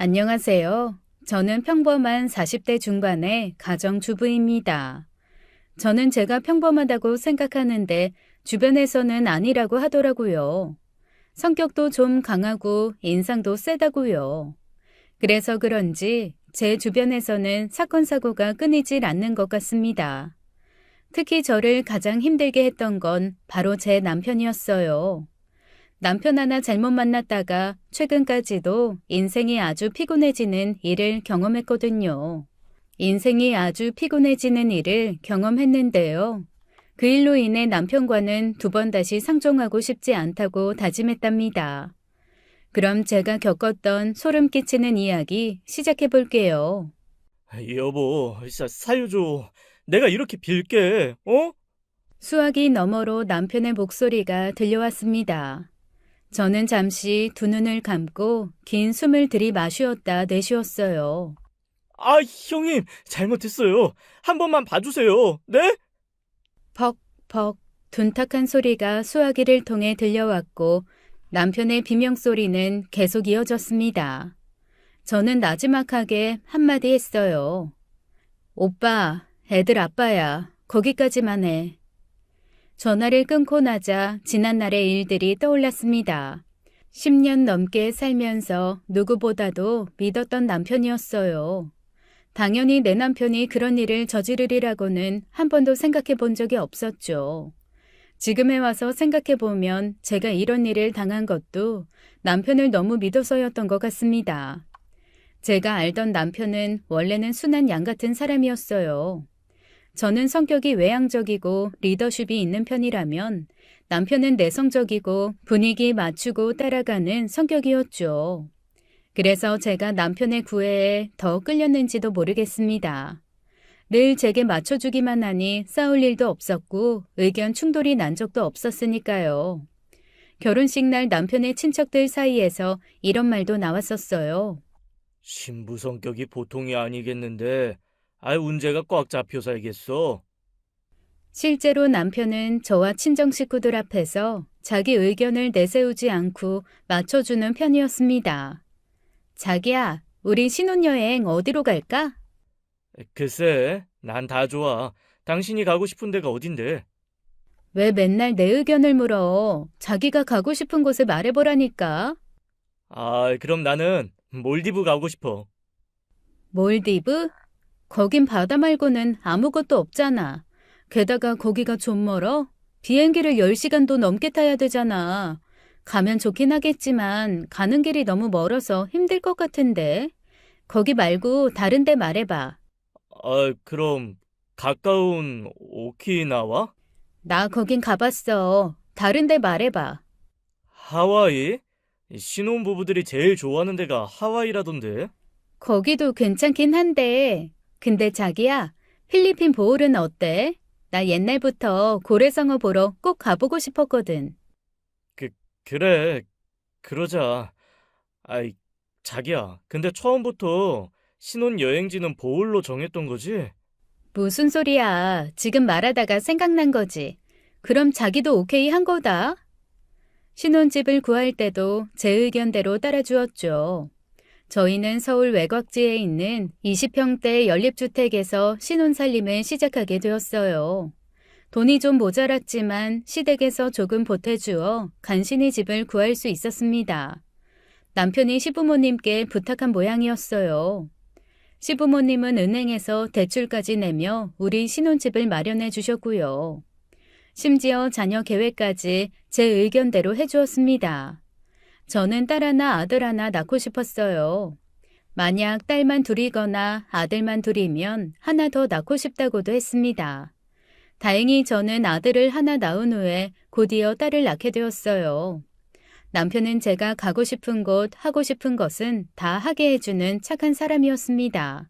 안녕하세요. 저는 평범한 40대 중반의 가정주부입니다. 저는 제가 평범하다고 생각하는데 주변에서는 아니라고 하더라고요. 성격도 좀 강하고 인상도 세다고요. 그래서 그런지 제 주변에서는 사건, 사고가 끊이질 않는 것 같습니다. 특히 저를 가장 힘들게 했던 건 바로 제 남편이었어요. 남편 하나 잘못 만났다가 최근까지도 인생이 아주 피곤해지는 일을 경험했거든요. 인생이 아주 피곤해지는 일을 경험했는데요. 그 일로 인해 남편과는 두 번 다시 상종하고 싶지 않다고 다짐했답니다. 그럼 제가 겪었던 소름 끼치는 이야기 시작해 볼게요. 여보, 살려줘. 내가 이렇게 빌게, 어? 수화기 너머로 남편의 목소리가 들려왔습니다. 저는 잠시 두 눈을 감고 긴 숨을 들이마시었다 내쉬었어요. 아, 형님, 잘못했어요. 한 번만 봐주세요. 네? 퍽퍽 둔탁한 소리가 수화기를 통해 들려왔고 남편의 비명소리는 계속 이어졌습니다. 저는 나지막하게 한마디 했어요. 오빠, 애들 아빠야. 거기까지만 해. 전화를 끊고 나자 지난날의 일들이 떠올랐습니다. 10년 넘게 살면서 누구보다도 믿었던 남편이었어요. 당연히 내 남편이 그런 일을 저지르리라고는 한 번도 생각해 본 적이 없었죠. 지금에 와서 생각해 보면 제가 이런 일을 당한 것도 남편을 너무 믿어서였던 것 같습니다. 제가 알던 남편은 원래는 순한 양 같은 사람이었어요. 저는 성격이 외향적이고 리더십이 있는 편이라면 남편은 내성적이고 분위기 맞추고 따라가는 성격이었죠. 그래서 제가 남편의 구애에 더 끌렸는지도 모르겠습니다. 늘 제게 맞춰주기만 하니 싸울 일도 없었고 의견 충돌이 난 적도 없었으니까요. 결혼식 날 남편의 친척들 사이에서 이런 말도 나왔었어요. 신부 성격이 보통이 아니겠는데, 운제가 꽉 잡혀 살겠어. 실제로 남편은 저와 친정 식구들 앞에서 자기 의견을 내세우지 않고 맞춰주는 편이었습니다. 자기야, 우리 신혼여행 어디로 갈까? 글쎄, 난 다 좋아. 당신이 가고 싶은 데가 어딘데? 왜 맨날 내 의견을 물어? 자기가 가고 싶은 곳을 말해보라니까. 그럼 나는 몰디브 가고 싶어. 몰디브? 거긴 바다 말고는 아무것도 없잖아. 게다가 거기가 좀 멀어? 비행기를 10시간도 넘게 타야 되잖아. 가면 좋긴 하겠지만 가는 길이 너무 멀어서 힘들 것 같은데. 거기 말고 다른 데 말해봐. 그럼 가까운 오키나와? 나 거긴 가봤어. 다른 데 말해봐. 하와이? 신혼부부들이 제일 좋아하는 데가 하와이라던데. 거기도 괜찮긴 한데. 근데 자기야, 필리핀 보홀은 어때? 나 옛날부터 고래상어 보러 꼭 가보고 싶었거든. 그, 그래. 그러자. 아이, 자기야. 근데 처음부터 신혼여행지는 보홀로 정했던 거지? 무슨 소리야. 지금 말하다가 생각난 거지. 그럼 자기도 오케이 한 거다. 신혼집을 구할 때도 제 의견대로 따라주었죠. 저희는 서울 외곽지에 있는 20평대 연립주택에서 신혼살림을 시작하게 되었어요. 돈이 좀 모자랐지만 시댁에서 조금 보태주어 간신히 집을 구할 수 있었습니다. 남편이 시부모님께 부탁한 모양이었어요. 시부모님은 은행에서 대출까지 내며 우리 신혼집을 마련해 주셨고요. 심지어 자녀 계획까지 제 의견대로 해주었습니다. 저는 딸 하나 아들 하나 낳고 싶었어요. 만약 딸만 둘이거나 아들만 둘이면 하나 더 낳고 싶다고도 했습니다. 다행히 저는 아들을 하나 낳은 후에 곧이어 딸을 낳게 되었어요. 남편은 제가 가고 싶은 곳, 하고 싶은 것은 다 하게 해주는 착한 사람이었습니다.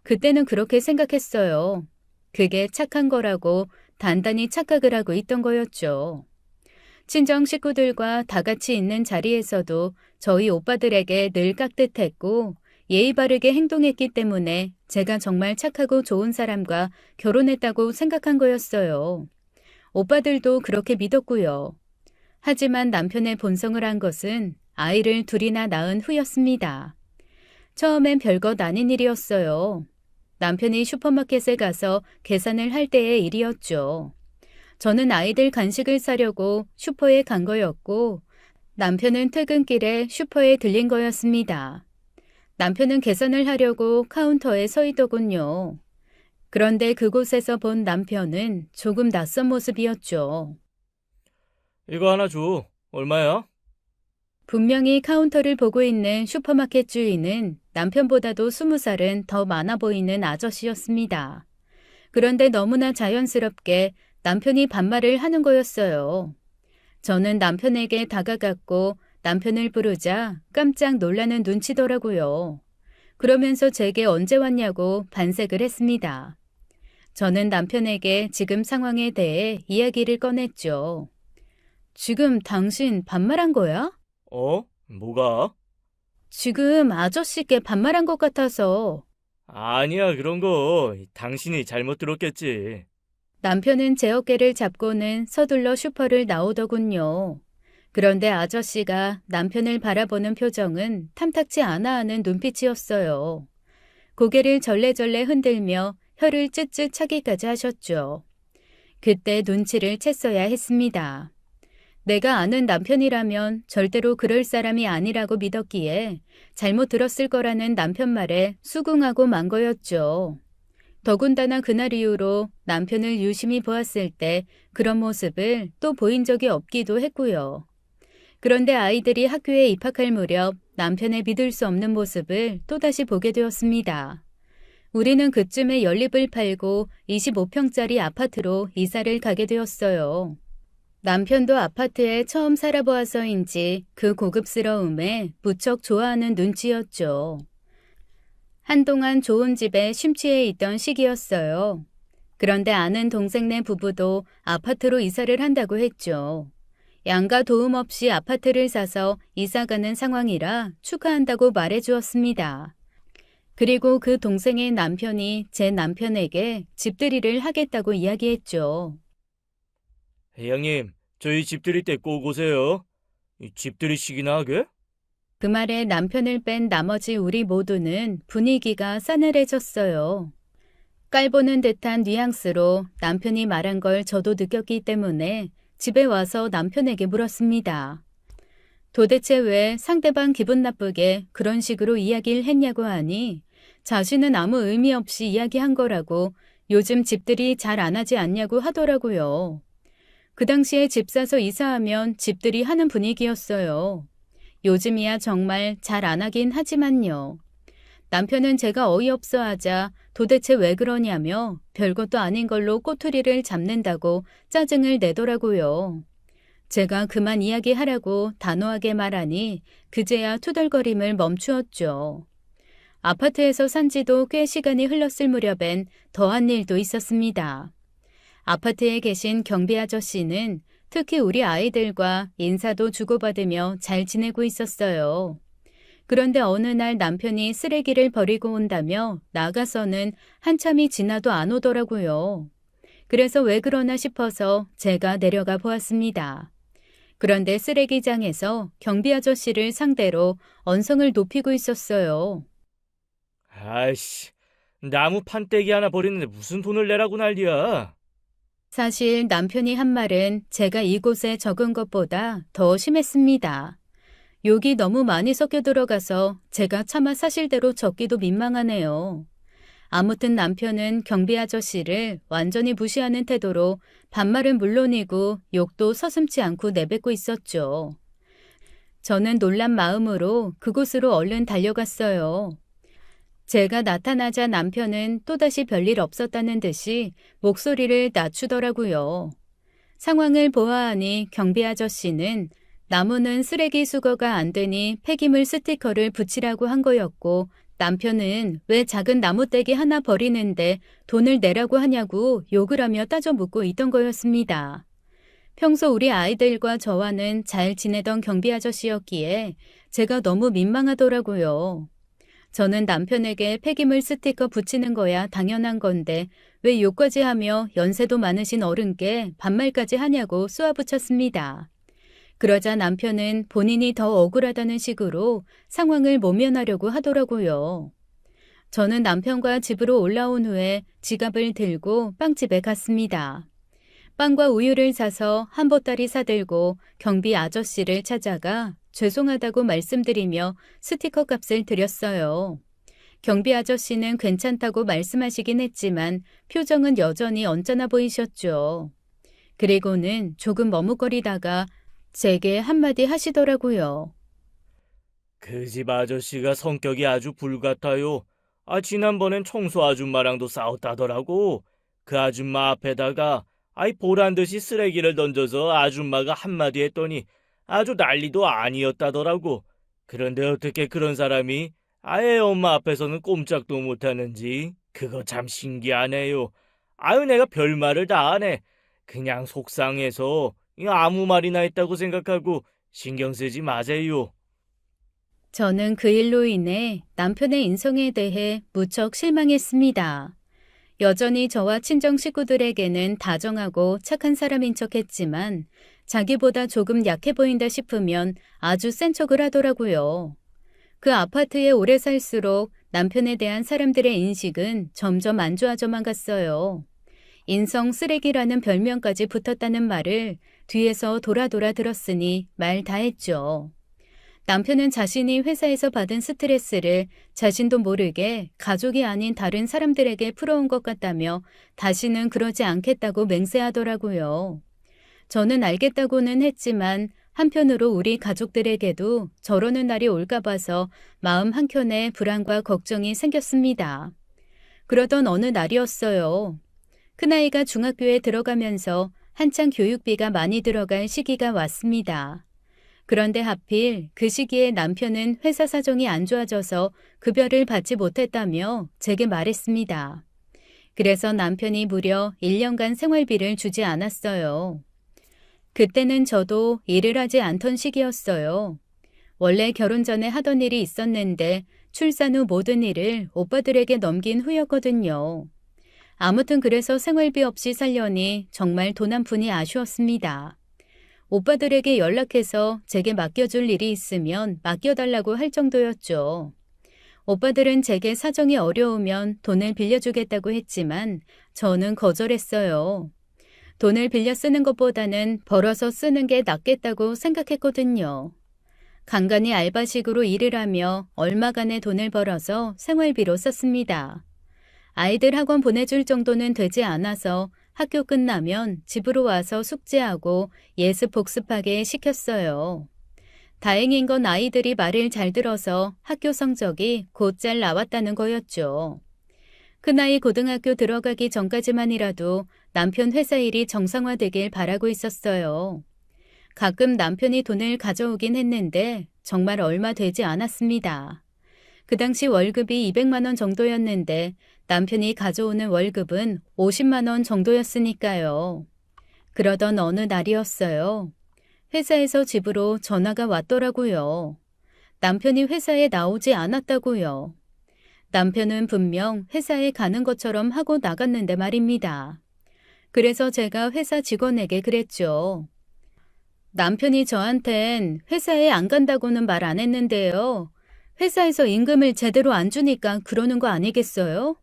그때는 그렇게 생각했어요. 그게 착한 거라고 단단히 착각을 하고 있던 거였죠. 친정 식구들과 다 같이 있는 자리에서도 저희 오빠들에게 늘 깍듯했고 예의 바르게 행동했기 때문에 제가 정말 착하고 좋은 사람과 결혼했다고 생각한 거였어요. 오빠들도 그렇게 믿었고요. 하지만 남편의 본성을 한 것은 아이를 둘이나 낳은 후였습니다. 처음엔 별것 아닌 일이었어요. 남편이 슈퍼마켓에 가서 계산을 할 때의 일이었죠. 저는 아이들 간식을 사려고 슈퍼에 간 거였고, 남편은 퇴근길에 슈퍼에 들린 거였습니다. 남편은 계산을 하려고 카운터에 서 있더군요. 그런데 그곳에서 본 남편은 조금 낯선 모습이었죠. 이거 하나 줘. 얼마야? 분명히 카운터를 보고 있는 슈퍼마켓 주인은 남편보다도 20살은 더 많아 보이는 아저씨였습니다. 그런데 너무나 자연스럽게 남편이 반말을 하는 거였어요. 저는 남편에게 다가갔고 남편을 부르자 깜짝 놀라는 눈치더라고요. 그러면서 제게 언제 왔냐고 반색을 했습니다. 저는 남편에게 지금 상황에 대해 이야기를 꺼냈죠. 지금 당신 반말한 거야? 뭐가? 지금 아저씨께 반말한 것 같아서. 아니야, 그런 거. 당신이 잘못 들었겠지. 남편은 제 어깨를 잡고는 서둘러 슈퍼를 나오더군요. 그런데 아저씨가 남편을 바라보는 표정은 탐탁치 않아 하는 눈빛이었어요. 고개를 절레절레 흔들며 혀를 쯧쯧 차기까지 하셨죠. 그때 눈치를 챘어야 했습니다. 내가 아는 남편이라면 절대로 그럴 사람이 아니라고 믿었기에 잘못 들었을 거라는 남편 말에 수긍하고 만 거였죠. 더군다나 그날 이후로 남편을 유심히 보았을 때 그런 모습을 또 보인 적이 없기도 했고요. 그런데 아이들이 학교에 입학할 무렵 남편의 믿을 수 없는 모습을 또다시 보게 되었습니다. 우리는 그쯤에 연립을 팔고 25평짜리 아파트로 이사를 가게 되었어요. 남편도 아파트에 처음 살아보아서인지 그 고급스러움에 무척 좋아하는 눈치였죠. 한동안 좋은 집에 심취해 있던 시기였어요. 그런데 아는 동생네 부부도 아파트로 이사를 한다고 했죠. 양가 도움 없이 아파트를 사서 이사가는 상황이라 축하한다고 말해주었습니다. 그리고 그 동생의 남편이 제 남편에게 집들이를 하겠다고 이야기했죠. 회장님, 저희 집들이 때 꼭 오세요. 집들이식이나 하게? 그 말에 남편을 뺀 나머지 우리 모두는 분위기가 싸늘해졌어요. 깔보는 듯한 뉘앙스로 남편이 말한 걸 저도 느꼈기 때문에 집에 와서 남편에게 물었습니다. 도대체 왜 상대방 기분 나쁘게 그런 식으로 이야기를 했냐고 하니 자신은 아무 의미 없이 이야기한 거라고 요즘 집들이 잘 안 하지 않냐고 하더라고요. 그 당시에 집 사서 이사하면 집들이 하는 분위기였어요. 요즘이야 정말 잘 안 하긴 하지만요. 남편은 제가 어이없어 하자 도대체 왜 그러냐며 별것도 아닌 걸로 꼬투리를 잡는다고 짜증을 내더라고요. 제가 그만 이야기하라고 단호하게 말하니 그제야 투덜거림을 멈추었죠. 아파트에서 산 지도 꽤 시간이 흘렀을 무렵엔 더한 일도 있었습니다. 아파트에 계신 경비 아저씨는 특히 우리 아이들과 인사도 주고받으며 잘 지내고 있었어요. 그런데 어느 날 남편이 쓰레기를 버리고 온다며 나가서는 한참이 지나도 안 오더라고요. 그래서 왜 그러나 싶어서 제가 내려가 보았습니다. 그런데 쓰레기장에서 경비 아저씨를 상대로 언성을 높이고 있었어요. 아이씨, 나무 판때기 하나 버리는데 무슨 돈을 내라고 난리야. 사실 남편이 한 말은 제가 이곳에 적은 것보다 더 심했습니다. 욕이 너무 많이 섞여 들어가서 제가 차마 사실대로 적기도 민망하네요. 아무튼 남편은 경비 아저씨를 완전히 무시하는 태도로 반말은 물론이고 욕도 서슴지 않고 내뱉고 있었죠. 저는 놀란 마음으로 그곳으로 얼른 달려갔어요. 제가 나타나자 남편은 또다시 별일 없었다는 듯이 목소리를 낮추더라고요. 상황을 보아하니 경비 아저씨는 나무는 쓰레기 수거가 안 되니 폐기물 스티커를 붙이라고 한 거였고 남편은 왜 작은 나무떼기 하나 버리는데 돈을 내라고 하냐고 욕을 하며 따져 묻고 있던 거였습니다. 평소 우리 아이들과 저와는 잘 지내던 경비 아저씨였기에 제가 너무 민망하더라고요. 저는 남편에게 폐기물 스티커 붙이는 거야 당연한 건데 왜 욕까지 하며 연세도 많으신 어른께 반말까지 하냐고 쏘아붙였습니다. 그러자 남편은 본인이 더 억울하다는 식으로 상황을 모면하려고 하더라고요. 저는 남편과 집으로 올라온 후에 지갑을 들고 빵집에 갔습니다. 빵과 우유를 사서 한 보따리 사들고 경비 아저씨를 찾아가 죄송하다고 말씀드리며 스티커 값을 드렸어요. 경비 아저씨는 괜찮다고 말씀하시긴 했지만 표정은 여전히 언짢아 보이셨죠. 그리고는 조금 머뭇거리다가 제게 한마디 하시더라고요. 그 집 아저씨가 성격이 아주 불같아요. 지난번엔 청소 아줌마랑도 싸웠다더라고. 그 아줌마 앞에다가 보란 듯이 쓰레기를 던져서 아줌마가 한마디 했더니 아주 난리도 아니었다더라고. 그런데 어떻게 그런 사람이 애 엄마 앞에서는 꼼짝도 못하는지 그거 참 신기하네요. 내가 별말을 다 하네. 그냥 속상해서 아무 말이나 했다고 생각하고 신경 쓰지 마세요. 저는 그 일로 인해 남편의 인성에 대해 무척 실망했습니다. 여전히 저와 친정 식구들에게는 다정하고 착한 사람인 척했지만 자기보다 조금 약해 보인다 싶으면 아주 센 척을 하더라고요. 그 아파트에 오래 살수록 남편에 대한 사람들의 인식은 점점 안 좋아져만 갔어요. 인성 쓰레기라는 별명까지 붙었다는 말을 뒤에서 돌아 들었으니 말 다 했죠. 남편은 자신이 회사에서 받은 스트레스를 자신도 모르게 가족이 아닌 다른 사람들에게 풀어온 것 같다며 다시는 그러지 않겠다고 맹세하더라고요. 저는 알겠다고는 했지만 한편으로 우리 가족들에게도 저러는 날이 올까 봐서 마음 한켠에 불안과 걱정이 생겼습니다. 그러던 어느 날이었어요. 큰아이가 중학교에 들어가면서 한창 교육비가 많이 들어갈 시기가 왔습니다. 그런데 하필 그 시기에 남편은 회사 사정이 안 좋아져서 급여를 받지 못했다며 제게 말했습니다. 그래서 남편이 무려 1년간 생활비를 주지 않았어요. 그때는 저도 일을 하지 않던 시기였어요. 원래 결혼 전에 하던 일이 있었는데 출산 후 모든 일을 오빠들에게 넘긴 후였거든요. 아무튼 그래서 생활비 없이 살려니 정말 돈 한 푼이 아쉬웠습니다. 오빠들에게 연락해서 제게 맡겨줄 일이 있으면 맡겨달라고 할 정도였죠. 오빠들은 제게 사정이 어려우면 돈을 빌려주겠다고 했지만 저는 거절했어요. 돈을 빌려 쓰는 것보다는 벌어서 쓰는 게 낫겠다고 생각했거든요. 간간히 알바식으로 일을 하며 얼마간의 돈을 벌어서 생활비로 썼습니다. 아이들 학원 보내줄 정도는 되지 않아서 학교 끝나면 집으로 와서 숙제하고 예습 복습하게 시켰어요. 다행인 건 아이들이 말을 잘 들어서 학교 성적이 곧잘 나왔다는 거였죠. 큰아이 고등학교 들어가기 전까지만이라도 남편 회사 일이 정상화되길 바라고 있었어요. 가끔 남편이 돈을 가져오긴 했는데 정말 얼마 되지 않았습니다. 그 당시 월급이 200만 원 정도였는데 남편이 가져오는 월급은 50만 원 정도였으니까요. 그러던 어느 날이었어요. 회사에서 집으로 전화가 왔더라고요. 남편이 회사에 나오지 않았다고요. 남편은 분명 회사에 가는 것처럼 하고 나갔는데 말입니다. 그래서 제가 회사 직원에게 그랬죠. 남편이 저한텐 회사에 안 간다고는 말 안 했는데요. 회사에서 임금을 제대로 안 주니까 그러는 거 아니겠어요?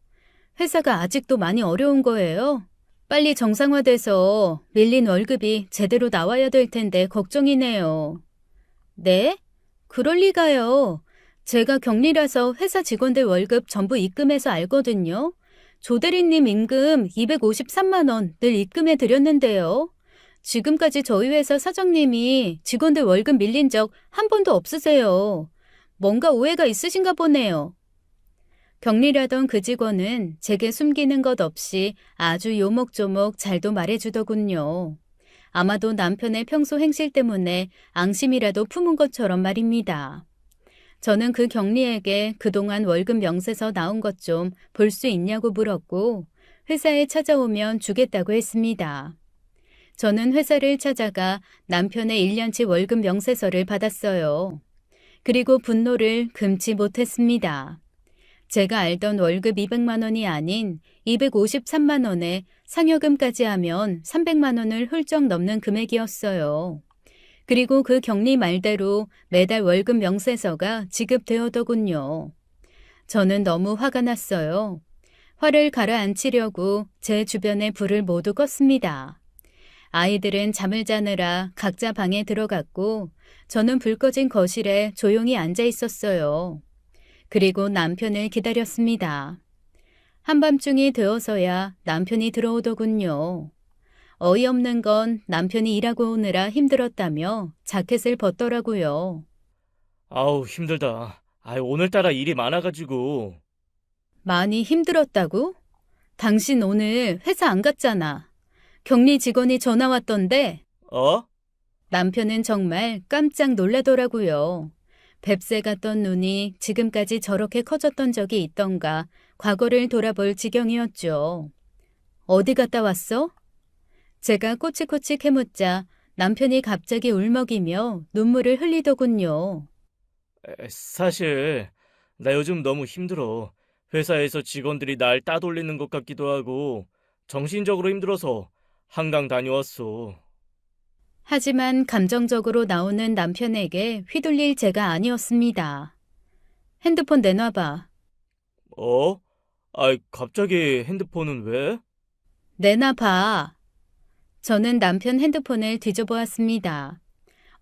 회사가 아직도 많이 어려운 거예요. 빨리 정상화돼서 밀린 월급이 제대로 나와야 될 텐데 걱정이네요. 네? 그럴 리가요. 제가 격리라서 회사 직원들 월급 전부 입금해서 알거든요. 조 대리님 임금 253만 원 늘 입금해 드렸는데요. 지금까지 저희 회사 사장님이 직원들 월급 밀린 적 한 번도 없으세요. 뭔가 오해가 있으신가 보네요. 격리라던 그 직원은 제게 숨기는 것 없이 아주 요목조목 잘도 말해주더군요. 아마도 남편의 평소 행실 때문에 앙심이라도 품은 것처럼 말입니다. 저는 그 격리에게 그동안 월급 명세서 나온 것 좀 볼 수 있냐고 물었고 회사에 찾아오면 주겠다고 했습니다. 저는 회사를 찾아가 남편의 1년치 월급 명세서를 받았어요. 그리고 분노를 금치 못했습니다. 제가 알던 월급 200만 원이 아닌 253만 원에 상여금까지 하면 300만 원을 훌쩍 넘는 금액이었어요. 그리고 그 격리 말대로 매달 월급 명세서가 지급되어더군요. 저는 너무 화가 났어요. 화를 가라앉히려고 제 주변에 불을 모두 껐습니다. 아이들은 잠을 자느라 각자 방에 들어갔고 저는 불 꺼진 거실에 조용히 앉아 있었어요. 그리고 남편을 기다렸습니다. 한밤중이 되어서야 남편이 들어오더군요. 어이없는 건 남편이 일하고 오느라 힘들었다며 자켓을 벗더라고요. 아우, 힘들다. 오늘따라 일이 많아가지고. 많이 힘들었다고? 당신 오늘 회사 안 갔잖아. 격리 직원이 전화 왔던데 어? 남편은 정말 깜짝 놀라더라고요. 뱁새 같던 눈이 지금까지 저렇게 커졌던 적이 있던가 과거를 돌아볼 지경이었죠. 어디 갔다 왔어? 제가 꼬치꼬치 캐묻자 남편이 갑자기 울먹이며 눈물을 흘리더군요. 사실, 나 요즘 너무 힘들어. 회사에서 직원들이 날 따돌리는 것 같기도 하고, 정신적으로 힘들어서 한강 다녀왔어. 하지만 감정적으로 나오는 남편에게 휘둘릴 제가 아니었습니다. 핸드폰 내놔봐. 어? 갑자기 핸드폰은 왜? 내놔봐. 저는 남편 핸드폰을 뒤져보았습니다.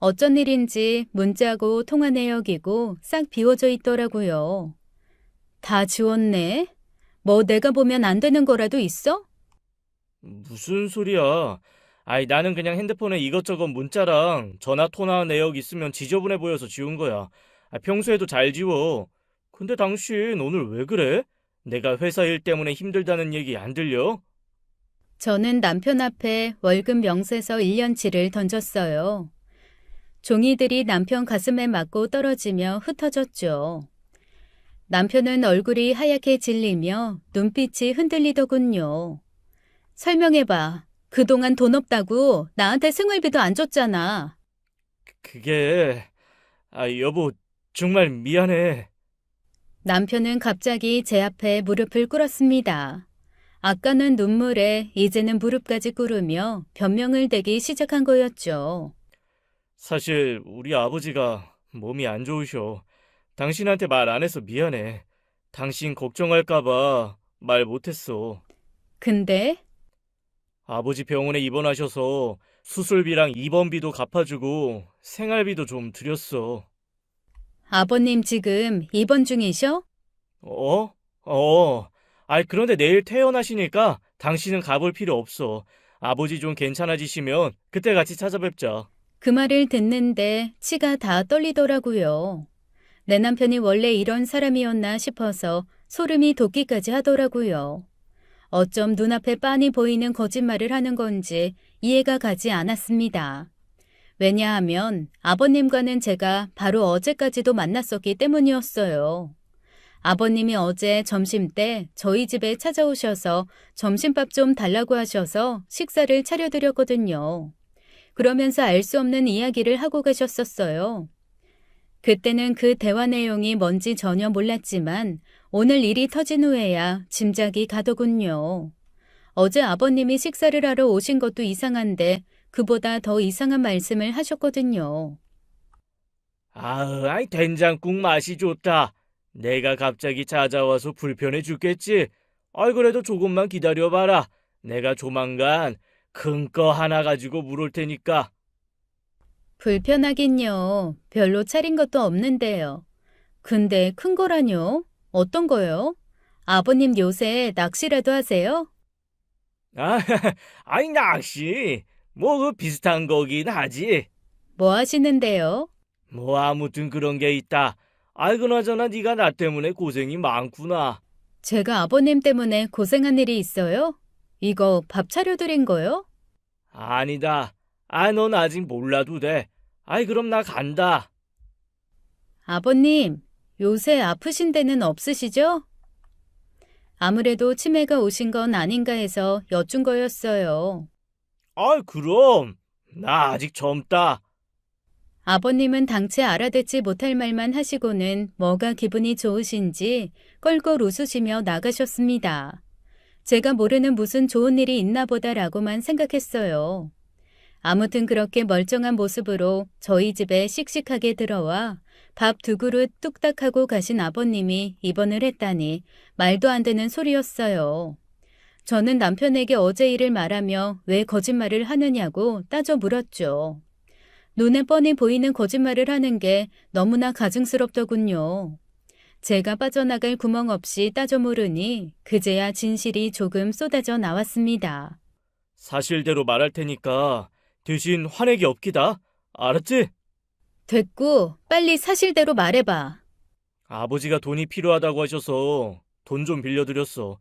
어쩐 일인지 문자고 통화 내역이고 싹 비워져 있더라고요. 다 지웠네? 뭐 내가 보면 안 되는 거라도 있어? 무슨 소리야? 나는 그냥 핸드폰에 이것저것 문자랑 전화 통화 내역 있으면 지저분해 보여서 지운 거야. 평소에도 잘 지워. 근데 당신 오늘 왜 그래? 내가 회사 일 때문에 힘들다는 얘기 안 들려? 저는 남편 앞에 월급 명세서 1년치를 던졌어요. 종이들이 남편 가슴에 맞고 떨어지며 흩어졌죠. 남편은 얼굴이 하얗게 질리며 눈빛이 흔들리더군요. 설명해봐. 그동안 돈 없다고 나한테 생활비도 안 줬잖아. 그게, 여보, 정말 미안해. 남편은 갑자기 제 앞에 무릎을 꿇었습니다. 아까는 눈물에 이제는 무릎까지 꿇으며 변명을 대기 시작한 거였죠. 사실 우리 아버지가 몸이 안 좋으셔. 당신한테 말 안 해서 미안해. 당신 걱정할까봐 말 못했어. 근데 아버지 병원에 입원하셔서 수술비랑 입원비도 갚아주고 생활비도 좀 드렸어. 아버님 지금 입원 중이셔? 어? 그런데 내일 퇴원하시니까 당신은 가볼 필요 없어. 아버지 좀 괜찮아지시면 그때 같이 찾아뵙자. 그 말을 듣는데 치가 다 떨리더라고요. 내 남편이 원래 이런 사람이었나 싶어서 소름이 돋기까지 하더라고요. 어쩜 눈앞에 빤히 보이는 거짓말을 하는 건지 이해가 가지 않았습니다. 왜냐하면 아버님과는 제가 바로 어제까지도 만났었기 때문이었어요. 아버님이 어제 점심때 저희 집에 찾아오셔서 점심밥 좀 달라고 하셔서 식사를 차려드렸거든요. 그러면서 알 수 없는 이야기를 하고 가셨었어요. 그때는 그 대화 내용이 뭔지 전혀 몰랐지만 오늘 일이 터진 후에야 짐작이 가더군요. 어제 아버님이 식사를 하러 오신 것도 이상한데 그보다 더 이상한 말씀을 하셨거든요. 된장국 맛이 좋다. 내가 갑자기 찾아와서 불편해 죽겠지. 그래도 조금만 기다려봐라. 내가 조만간 큰 거 하나 가지고 물을 테니까. 불편하긴요. 별로 차린 것도 없는데요. 근데 큰 거라뇨? 어떤 거요? 아버님 요새 낚시라도 하세요? 아, 낚시. 뭐 그 비슷한 거긴 하지. 뭐 하시는데요? 뭐 아무튼 그런 게 있다. 그나저나 네가 나 때문에 고생이 많구나. 제가 아버님 때문에 고생한 일이 있어요? 이거 밥 차려드린 거요? 아니다. 넌 아직 몰라도 돼. 그럼 나 간다. 아버님, 요새 아프신 데는 없으시죠? 아무래도 치매가 오신 건 아닌가 해서 여쭌 거였어요. 그럼. 나 아직 젊다. 아버님은 당최 알아듣지 못할 말만 하시고는 뭐가 기분이 좋으신지 껄껄 웃으시며 나가셨습니다. 제가 모르는 무슨 좋은 일이 있나 보다라고만 생각했어요. 아무튼 그렇게 멀쩡한 모습으로 저희 집에 씩씩하게 들어와 밥 2그릇 뚝딱 하고 가신 아버님이 입원을 했다니 말도 안 되는 소리였어요. 저는 남편에게 어제 일을 말하며 왜 거짓말을 하느냐고 따져 물었죠. 눈에 뻔히 보이는 거짓말을 하는 게 너무나 가증스럽더군요. 제가 빠져나갈 구멍 없이 따져 물으니 그제야 진실이 조금 쏟아져 나왔습니다. 사실대로 말할 테니까 대신 화내기 없기다. 알았지? 됐고 빨리 사실대로 말해봐. 아버지가 돈이 필요하다고 하셔서 돈 좀 빌려드렸어.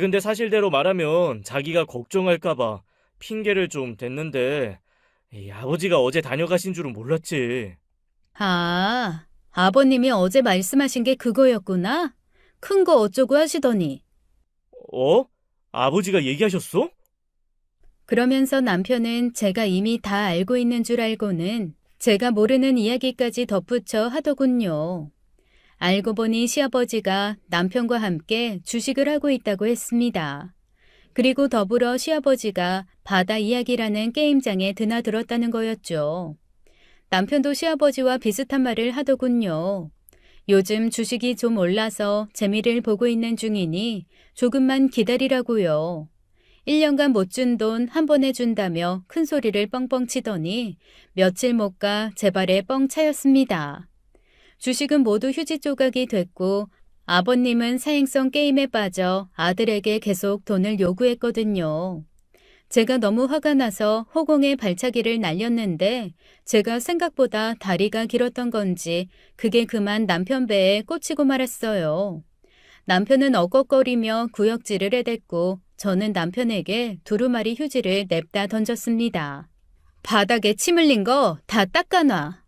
근데 사실대로 말하면 자기가 걱정할까봐 핑계를 좀 댔는데 이 아버지가 어제 다녀가신 줄은 몰랐지. 아, 아버님이 어제 말씀하신 게 그거였구나? 큰 거 어쩌고 하시더니. 어? 아버지가 얘기하셨어? 그러면서 남편은 제가 이미 다 알고 있는 줄 알고는 제가 모르는 이야기까지 덧붙여 하더군요. 알고 보니 시아버지가 남편과 함께 주식을 하고 있다고 했습니다. 그리고 더불어 시아버지가 바다 이야기라는 게임장에 드나들었다는 거였죠. 남편도 시아버지와 비슷한 말을 하더군요. 요즘 주식이 좀 올라서 재미를 보고 있는 중이니 조금만 기다리라고요. 1년간 못 준 돈 한 번에 준다며 큰 소리를 뻥뻥 치더니 며칠 못 가 제 발에 뻥 차였습니다. 주식은 모두 휴지 조각이 됐고 아버님은 사행성 게임에 빠져 아들에게 계속 돈을 요구했거든요. 제가 너무 화가 나서 허공에 발차기를 날렸는데 제가 생각보다 다리가 길었던 건지 그게 그만 남편 배에 꽂히고 말았어요. 남편은 억걱거리며 구역질을 해댔고 저는 남편에게 두루마리 휴지를 냅다 던졌습니다. 바닥에 침 흘린 거 다 닦아놔.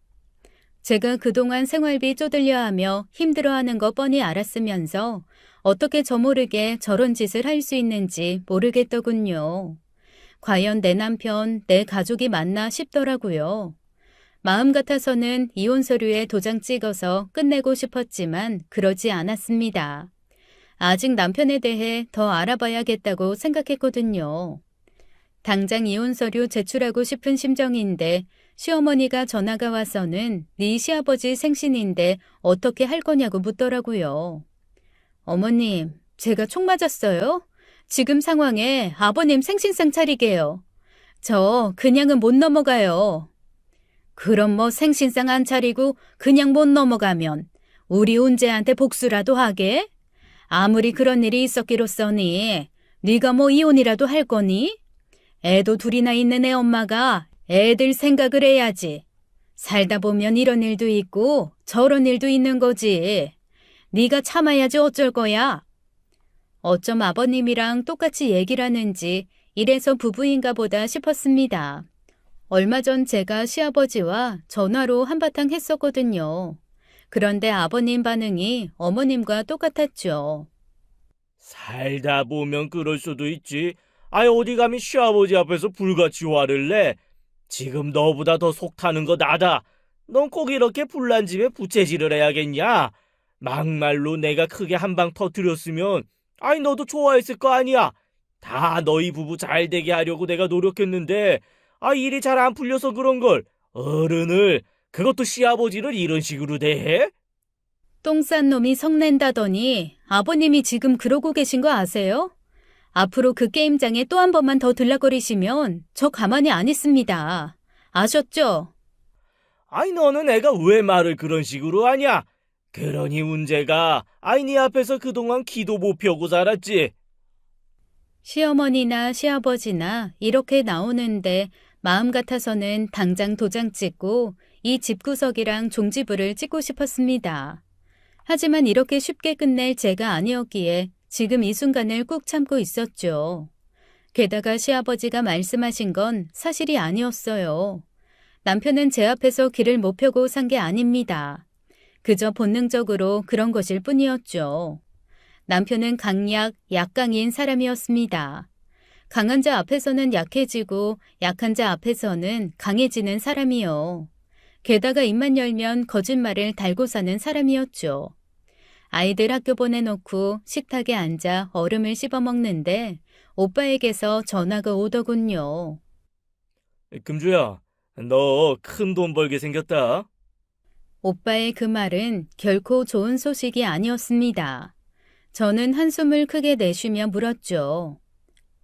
제가 그동안 생활비 쪼들려하며 힘들어하는 거 뻔히 알았으면서 어떻게 저 모르게 저런 짓을 할 수 있는지 모르겠더군요. 과연 내 남편, 내 가족이 맞나 싶더라고요. 마음 같아서는 이혼 서류에 도장 찍어서 끝내고 싶었지만 그러지 않았습니다. 아직 남편에 대해 더 알아봐야겠다고 생각했거든요. 당장 이혼 서류 제출하고 싶은 심정인데 시어머니가 전화가 와서는 네 시아버지 생신인데 어떻게 할 거냐고 묻더라고요. 어머님, 제가 총 맞았어요? 지금 상황에 아버님 생신상 차리게요. 저 그냥은 못 넘어가요. 그럼 뭐 생신상 안 차리고 그냥 못 넘어가면 우리 운재한테 복수라도 하게? 아무리 그런 일이 있었기로써니 네가 뭐 이혼이라도 할 거니? 애도 둘이나 있는 애 엄마가 애들 생각을 해야지. 살다 보면 이런 일도 있고 저런 일도 있는 거지. 네가 참아야지 어쩔 거야. 어쩜 아버님이랑 똑같이 얘기를 하는지 이래서 부부인가 보다 싶었습니다. 얼마 전 제가 시아버지와 전화로 한바탕 했었거든요. 그런데 아버님 반응이 어머님과 똑같았죠. 살다 보면 그럴 수도 있지. 어디 감히 시아버지 앞에서 불같이 화를 내. 지금 너보다 더 속 타는 거 나다. 넌 꼭 이렇게 불난 집에 부채질을 해야겠냐? 막말로 내가 크게 한 방 터뜨렸으면 너도 좋아했을 거 아니야. 다 너희 부부 잘 되게 하려고 내가 노력했는데 일이 잘 안 풀려서 그런 걸. 어른을, 그것도 시아버지를 이런 식으로 대해? 똥 싼 놈이 성낸다더니 아버님이 지금 그러고 계신 거 아세요? 앞으로 그 게임장에 또 한 번만 더 들락거리시면 저 가만히 안 있습니다. 아셨죠? 너는 애가 왜 말을 그런 식으로 하냐? 그러니 문제가 네 앞에서 그동안 기도 못 펴고 살았지. 시어머니나 시아버지나 이렇게 나오는데 마음 같아서는 당장 도장 찍고 이 집구석이랑 종지부를 찍고 싶었습니다. 하지만 이렇게 쉽게 끝낼 제가 아니었기에 지금 이 순간을 꾹 참고 있었죠. 게다가 시아버지가 말씀하신 건 사실이 아니었어요. 남편은 제 앞에서 길을 못 펴고 산 게 아닙니다. 그저 본능적으로 그런 것일 뿐이었죠. 남편은 강약, 약강인 사람이었습니다. 강한 자 앞에서는 약해지고 약한 자 앞에서는 강해지는 사람이요. 게다가 입만 열면 거짓말을 달고 사는 사람이었죠. 아이들 학교 보내놓고 식탁에 앉아 얼음을 씹어 먹는데 오빠에게서 전화가 오더군요. 금주야, 너 큰 돈 벌게 생겼다. 오빠의 그 말은 결코 좋은 소식이 아니었습니다. 저는 한숨을 크게 내쉬며 물었죠.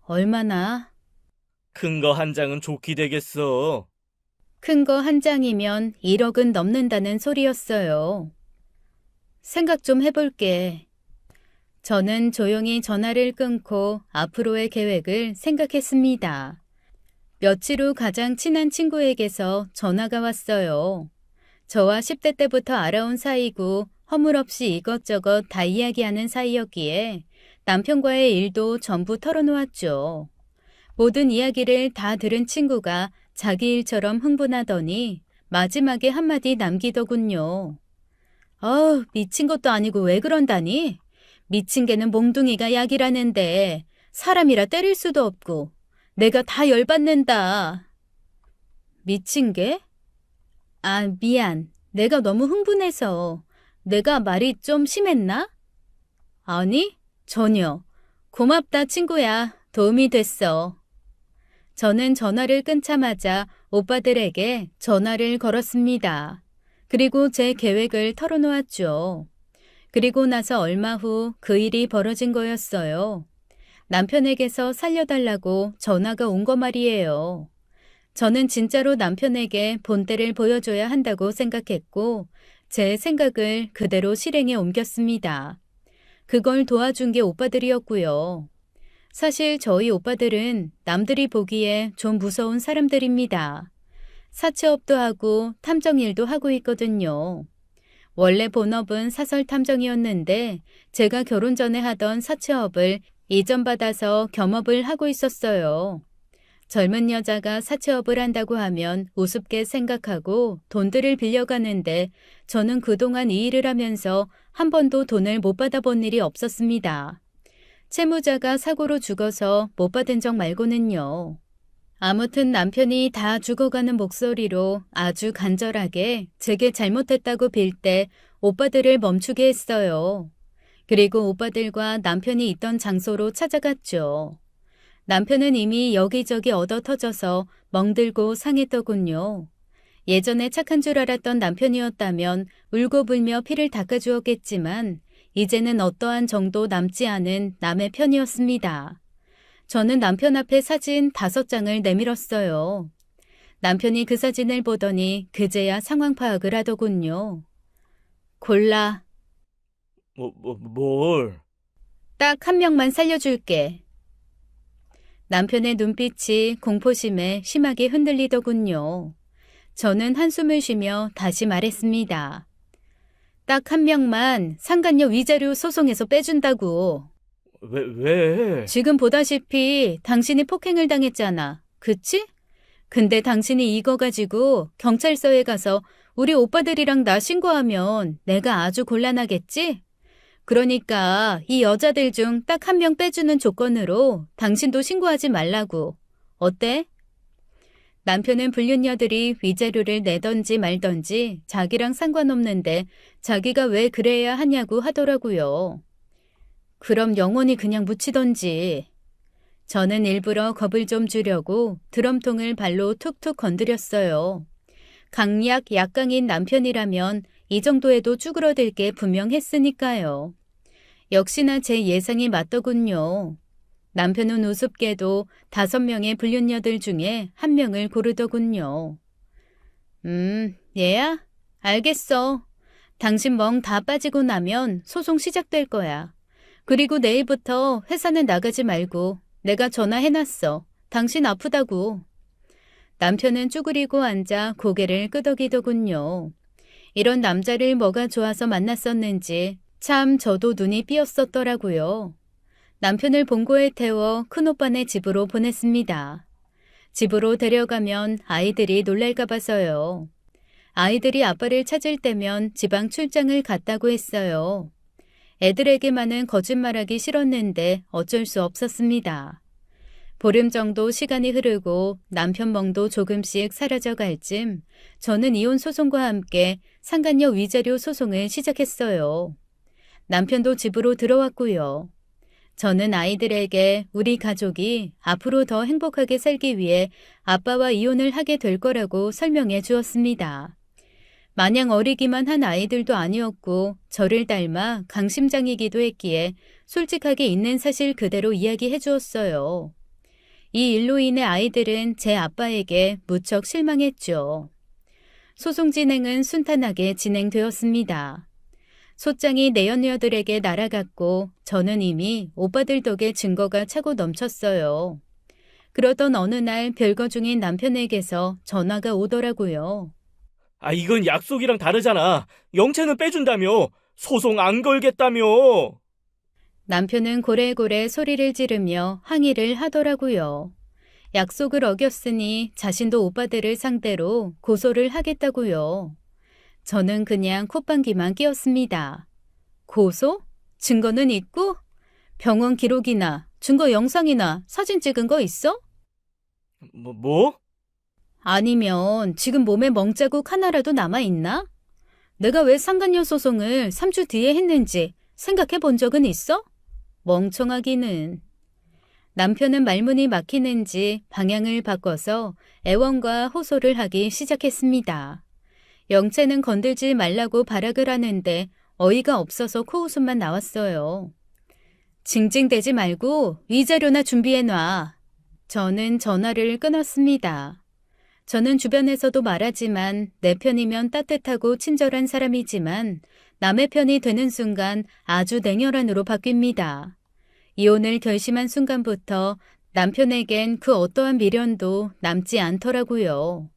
얼마나? 큰 거 한 장은 좋게 되겠어. 큰 거 한 장이면 1억은 넘는다는 소리였어요. 생각 좀 해볼게. 저는 조용히 전화를 끊고 앞으로의 계획을 생각했습니다. 며칠 후 가장 친한 친구에게서 전화가 왔어요. 저와 10대 때부터 알아온 사이고 허물없이 이것저것 다 이야기하는 사이였기에 남편과의 일도 전부 털어놓았죠. 모든 이야기를 다 들은 친구가 자기 일처럼 흥분하더니 마지막에 한마디 남기더군요. 미친 것도 아니고 왜 그런다니? 미친 개는 몽둥이가 약이라는데 사람이라 때릴 수도 없고 내가 다 열받는다. 미친 개? 미안. 내가 너무 흥분해서. 내가 말이 좀 심했나? 아니, 전혀. 고맙다, 친구야. 도움이 됐어. 저는 전화를 끊자마자 오빠들에게 전화를 걸었습니다. 그리고 제 계획을 털어놓았죠. 그리고 나서 얼마 후 그 일이 벌어진 거였어요. 남편에게서 살려달라고 전화가 온 거 말이에요. 저는 진짜로 남편에게 본때를 보여줘야 한다고 생각했고 제 생각을 그대로 실행에 옮겼습니다. 그걸 도와준 게 오빠들이었고요. 사실 저희 오빠들은 남들이 보기에 좀 무서운 사람들입니다. 사채업도 하고 탐정일도 하고 있거든요. 원래 본업은 사설 탐정이었는데 제가 결혼 전에 하던 사채업을 이전받아서 겸업을 하고 있었어요. 젊은 여자가 사채업을 한다고 하면 우습게 생각하고 돈들을 빌려가는데 저는 그동안 이 일을 하면서 한 번도 돈을 못 받아본 일이 없었습니다. 채무자가 사고로 죽어서 못 받은 적 말고는요. 아무튼 남편이 다 죽어가는 목소리로 아주 간절하게 제게 잘못했다고 빌 때 오빠들을 멈추게 했어요. 그리고 오빠들과 남편이 있던 장소로 찾아갔죠. 남편은 이미 여기저기 얻어 터져서 멍들고 상했더군요. 예전에 착한 줄 알았던 남편이었다면 울고불며 피를 닦아주었겠지만 이제는 어떠한 정도 남지 않은 남의 편이었습니다. 저는 남편 앞에 사진 5장을 내밀었어요. 남편이 그 사진을 보더니 그제야 상황 파악을 하더군요. 골라. 뭘? 딱 한 명만 살려줄게. 남편의 눈빛이 공포심에 심하게 흔들리더군요. 저는 한숨을 쉬며 다시 말했습니다. 딱 한 명만 상간녀 위자료 소송에서 빼준다고. 왜? 지금 보다시피 당신이 폭행을 당했잖아. 그치? 근데 당신이 이거 가지고 경찰서에 가서 우리 오빠들이랑 나 신고하면 내가 아주 곤란하겠지? 그러니까 이 여자들 중 딱 한 명 빼주는 조건으로 당신도 신고하지 말라고. 어때? 남편은 불륜녀들이 위자료를 내던지 말던지 자기랑 상관없는데 자기가 왜 그래야 하냐고 하더라고요. 그럼 영원히 그냥 묻히던지. 저는 일부러 겁을 좀 주려고 드럼통을 발로 툭툭 건드렸어요. 강약 약강인 남편이라면 이 정도에도 쭈그러들 게 분명했으니까요. 역시나 제 예상이 맞더군요. 남편은 우습게도 5명의 불륜녀들 중에 한 명을 고르더군요. 얘야? 알겠어. 당신 멍 다 빠지고 나면 소송 시작될 거야. 그리고 내일부터 회사는 나가지 말고 내가 전화해놨어. 당신 아프다고. 남편은 쭈그리고 앉아 고개를 끄덕이더군요. 이런 남자를 뭐가 좋아서 만났었는지 참 저도 눈이 삐었었더라고요. 남편을 본고에 태워 큰오빠네 집으로 보냈습니다. 집으로 데려가면 아이들이 놀랄까 봐서요. 아이들이 아빠를 찾을 때면 지방 출장을 갔다고 했어요. 애들에게만은 거짓말하기 싫었는데 어쩔 수 없었습니다. 보름 정도 시간이 흐르고 남편 멍도 조금씩 사라져갈 쯤 저는 이혼 소송과 함께 상간녀 위자료 소송을 시작했어요. 남편도 집으로 들어왔고요. 저는 아이들에게 우리 가족이 앞으로 더 행복하게 살기 위해 아빠와 이혼을 하게 될 거라고 설명해 주었습니다. 마냥 어리기만 한 아이들도 아니었고 저를 닮아 강심장이기도 했기에 솔직하게 있는 사실 그대로 이야기해 주었어요. 이 일로 인해 아이들은 제 아빠에게 무척 실망했죠. 소송 진행은 순탄하게 진행되었습니다. 소장이 내연녀들에게 날아갔고 저는 이미 오빠들 덕에 증거가 차고 넘쳤어요. 그러던 어느 날 별거 중인 남편에게서 전화가 오더라고요. 이건 약속이랑 다르잖아. 영채는 빼준다며. 소송 안 걸겠다며. 남편은 고래고래 소리를 지르며 항의를 하더라고요. 약속을 어겼으니 자신도 오빠들을 상대로 고소를 하겠다고요. 저는 그냥 콧방귀만 뀌었습니다. 고소? 증거는 있고? 병원 기록이나 증거 영상이나 사진 찍은 거 있어? 뭐? 아니면 지금 몸에 멍자국 하나라도 남아있나? 내가 왜 상간녀 소송을 3주 뒤에 했는지 생각해 본 적은 있어? 멍청하기는. 남편은 말문이 막히는지 방향을 바꿔서 애원과 호소를 하기 시작했습니다. 영채는 건들지 말라고 발악을 하는데 어이가 없어서 코웃음만 나왔어요. 징징대지 말고 위자료나 준비해놔. 저는 전화를 끊었습니다. 저는 주변에서도 말하지만 내 편이면 따뜻하고 친절한 사람이지만 남의 편이 되는 순간 아주 냉혈한으로 바뀝니다. 이혼을 결심한 순간부터 남편에겐 그 어떠한 미련도 남지 않더라고요.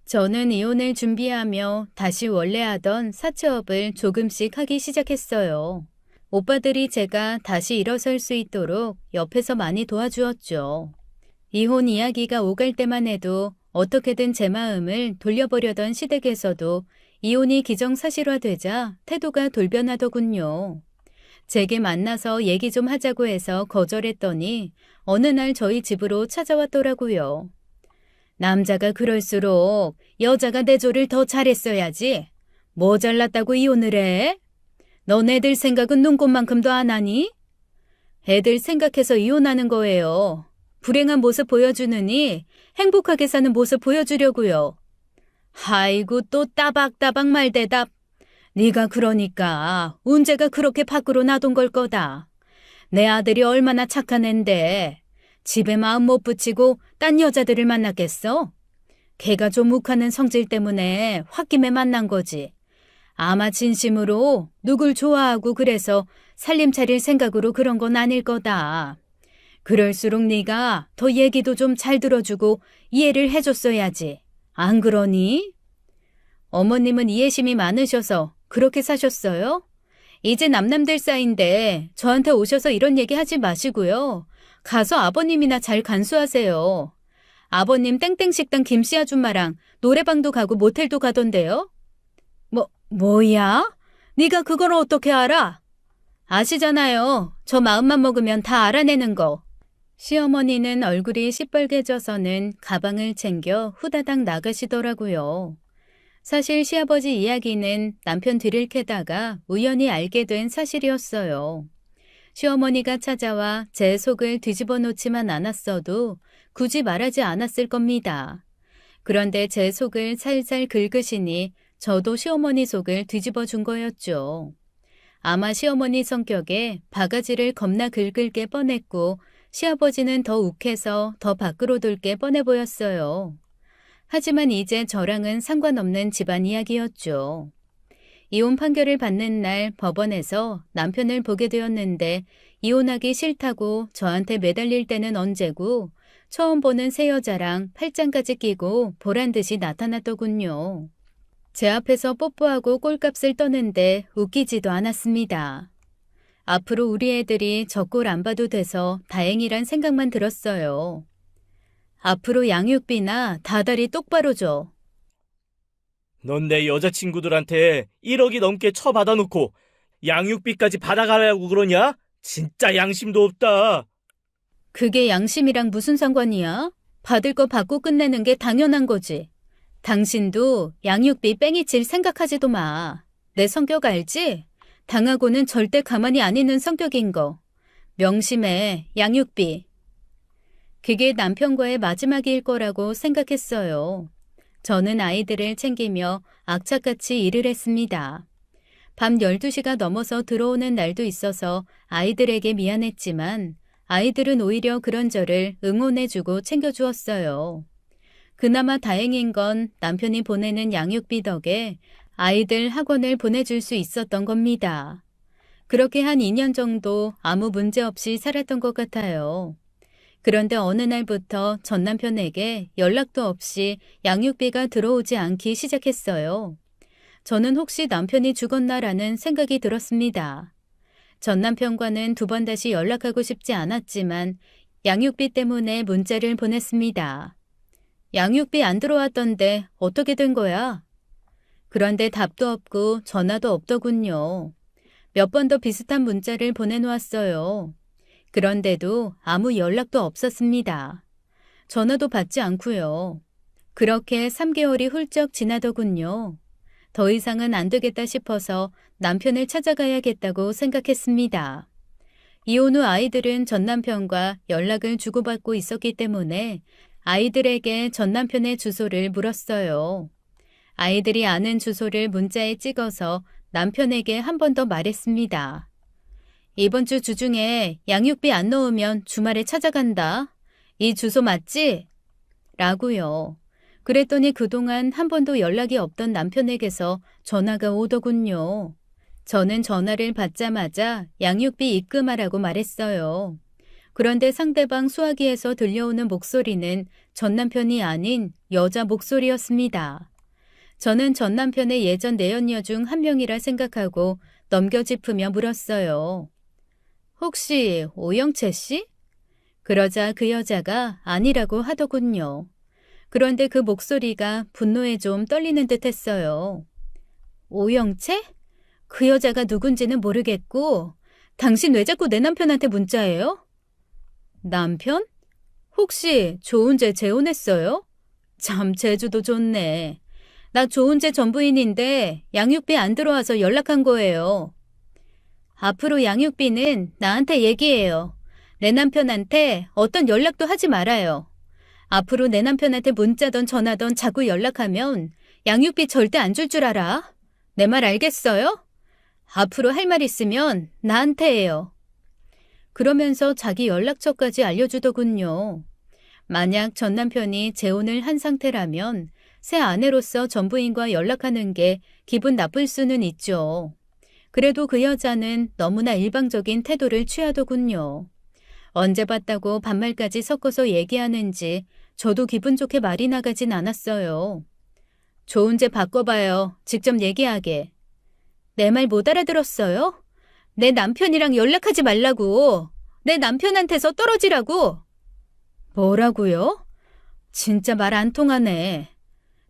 저는 이혼을 준비하며 다시 원래 하던 사채업을 조금씩 하기 시작했어요. 오빠들이 제가 다시 일어설 수 있도록 옆에서 많이 도와주었죠. 이혼 이야기가 오갈 때만 해도 어떻게든 제 마음을 돌려보려던 시댁에서도 이혼이 기정사실화되자 태도가 돌변하더군요. 제게 만나서 얘기 좀 하자고 해서 거절했더니 어느 날 저희 집으로 찾아왔더라고요. 남자가 그럴수록 여자가 내조를 더 잘했어야지. 뭐 잘났다고 이혼을 해? 너네들 생각은 눈꽃만큼도 안 하니? 애들 생각해서 이혼하는 거예요. 불행한 모습 보여주느니 행복하게 사는 모습 보여주려고요. 아이고 또 따박따박 말대답. 네가 그러니까 운재가 그렇게 밖으로 놔둔 걸 거다. 내 아들이 얼마나 착한 앤데 집에 마음 못 붙이고 딴 여자들을 만났겠어? 걔가 좀 욱하는 성질 때문에 홧김에 만난 거지. 아마 진심으로 누굴 좋아하고 그래서 살림 차릴 생각으로 그런 건 아닐 거다. 그럴수록 네가 더 얘기도 좀 잘 들어주고 이해를 해줬어야지. 안 그러니? 어머님은 이해심이 많으셔서 그렇게 사셨어요? 이제 남남들 사이인데 저한테 오셔서 이런 얘기 하지 마시고요. 가서 아버님이나 잘 간수하세요. 아버님 땡땡식당 김씨 아줌마랑 노래방도 가고 모텔도 가던데요? 뭐야? 네가 그걸 어떻게 알아? 아시잖아요. 저 마음만 먹으면 다 알아내는 거. 시어머니는 얼굴이 시뻘개져서는 가방을 챙겨 후다닥 나가시더라고요. 사실 시아버지 이야기는 남편 뒤를 캐다가 우연히 알게 된 사실이었어요. 시어머니가 찾아와 제 속을 뒤집어 놓지만 않았어도 굳이 말하지 않았을 겁니다. 그런데 제 속을 살살 긁으시니 저도 시어머니 속을 뒤집어 준 거였죠. 아마 시어머니 성격에 바가지를 겁나 긁을 게 뻔했고 시아버지는 더 욱해서 더 밖으로 돌 게 뻔해 보였어요. 하지만 이제 저랑은 상관없는 집안 이야기였죠. 이혼 판결을 받는 날 법원에서 남편을 보게 되었는데 이혼하기 싫다고 저한테 매달릴 때는 언제고 처음 보는 새 여자랑 팔짱까지 끼고 보란듯이 나타났더군요. 제 앞에서 뽀뽀하고 꼴값을 떠는데 웃기지도 않았습니다. 앞으로 우리 애들이 저 꼴 안 봐도 돼서 다행이란 생각만 들었어요. 앞으로 양육비나 다달이 똑바로 줘. 넌 내 여자친구들한테 1억이 넘게 처받아놓고 양육비까지 받아가려고 그러냐? 진짜 양심도 없다. 그게 양심이랑 무슨 상관이야? 받을 거 받고 끝내는 게 당연한 거지. 당신도 양육비 뺑이칠 생각하지도 마. 내 성격 알지? 당하고는 절대 가만히 안 있는 성격인 거. 명심해, 양육비. 그게 남편과의 마지막일 거라고 생각했어요. 저는 아이들을 챙기며 악착같이 일을 했습니다. 밤 12시가 넘어서 들어오는 날도 있어서 아이들에게 미안했지만 아이들은 오히려 그런 저를 응원해주고 챙겨주었어요. 그나마 다행인 건 남편이 보내는 양육비 덕에 아이들 학원을 보내줄 수 있었던 겁니다. 그렇게 한 2년 정도 아무 문제 없이 살았던 것 같아요. 그런데 어느 날부터 전 남편에게 연락도 없이 양육비가 들어오지 않기 시작했어요. 저는 혹시 남편이 죽었나라는 생각이 들었습니다. 전 남편과는 2번 다시 연락하고 싶지 않았지만 양육비 때문에 문자를 보냈습니다. 양육비 안 들어왔던데 어떻게 된 거야? 그런데 답도 없고 전화도 없더군요. 몇 번 더 비슷한 문자를 보내놓았어요. 그런데도 아무 연락도 없었습니다. 전화도 받지 않고요. 그렇게 3개월이 훌쩍 지나더군요. 더 이상은 안 되겠다 싶어서 남편을 찾아가야겠다고 생각했습니다. 이혼 후 아이들은 전 남편과 연락을 주고받고 있었기 때문에 아이들에게 전 남편의 주소를 물었어요. 아이들이 아는 주소를 문자에 찍어서 남편에게 한 번 더 말했습니다. 이번 주 주중에 양육비 안 넣으면 주말에 찾아간다. 이 주소 맞지? 라고요. 그랬더니 그동안 한 번도 연락이 없던 남편에게서 전화가 오더군요. 저는 전화를 받자마자 양육비 입금하라고 말했어요. 그런데 상대방 수화기에서 들려오는 목소리는 전 남편이 아닌 여자 목소리였습니다. 저는 전 남편의 예전 내연녀 중 한 명이라 생각하고 넘겨짚으며 물었어요. 혹시 오영채 씨? 그러자 그 여자가 아니라고 하더군요. 그런데 그 목소리가 분노에 좀 떨리는 듯 했어요. 오영채? 그 여자가 누군지는 모르겠고 당신 왜 자꾸 내 남편한테 문자해요? 남편? 혹시 조은재 재혼했어요? 참 제주도 좋네. 나 조은재 전 부인인데 양육비 안 들어와서 연락한 거예요. 앞으로 양육비는 나한테 얘기해요. 내 남편한테 어떤 연락도 하지 말아요. 앞으로 내 남편한테 문자든 전화든 자꾸 연락하면 양육비 절대 안 줄 알아. 내 말 알겠어요? 앞으로 할 말 있으면 나한테 해요. 그러면서 자기 연락처까지 알려주더군요. 만약 전 남편이 재혼을 한 상태라면 새 아내로서 전 부인과 연락하는 게 기분 나쁠 수는 있죠. 그래도 그 여자는 너무나 일방적인 태도를 취하더군요. 언제 봤다고 반말까지 섞어서 얘기하는지 저도 기분 좋게 말이 나가진 않았어요. 조은재 바꿔봐요. 직접 얘기하게. 내 말 못 알아들었어요? 내 남편이랑 연락하지 말라고. 내 남편한테서 떨어지라고. 뭐라고요? 진짜 말 안 통하네.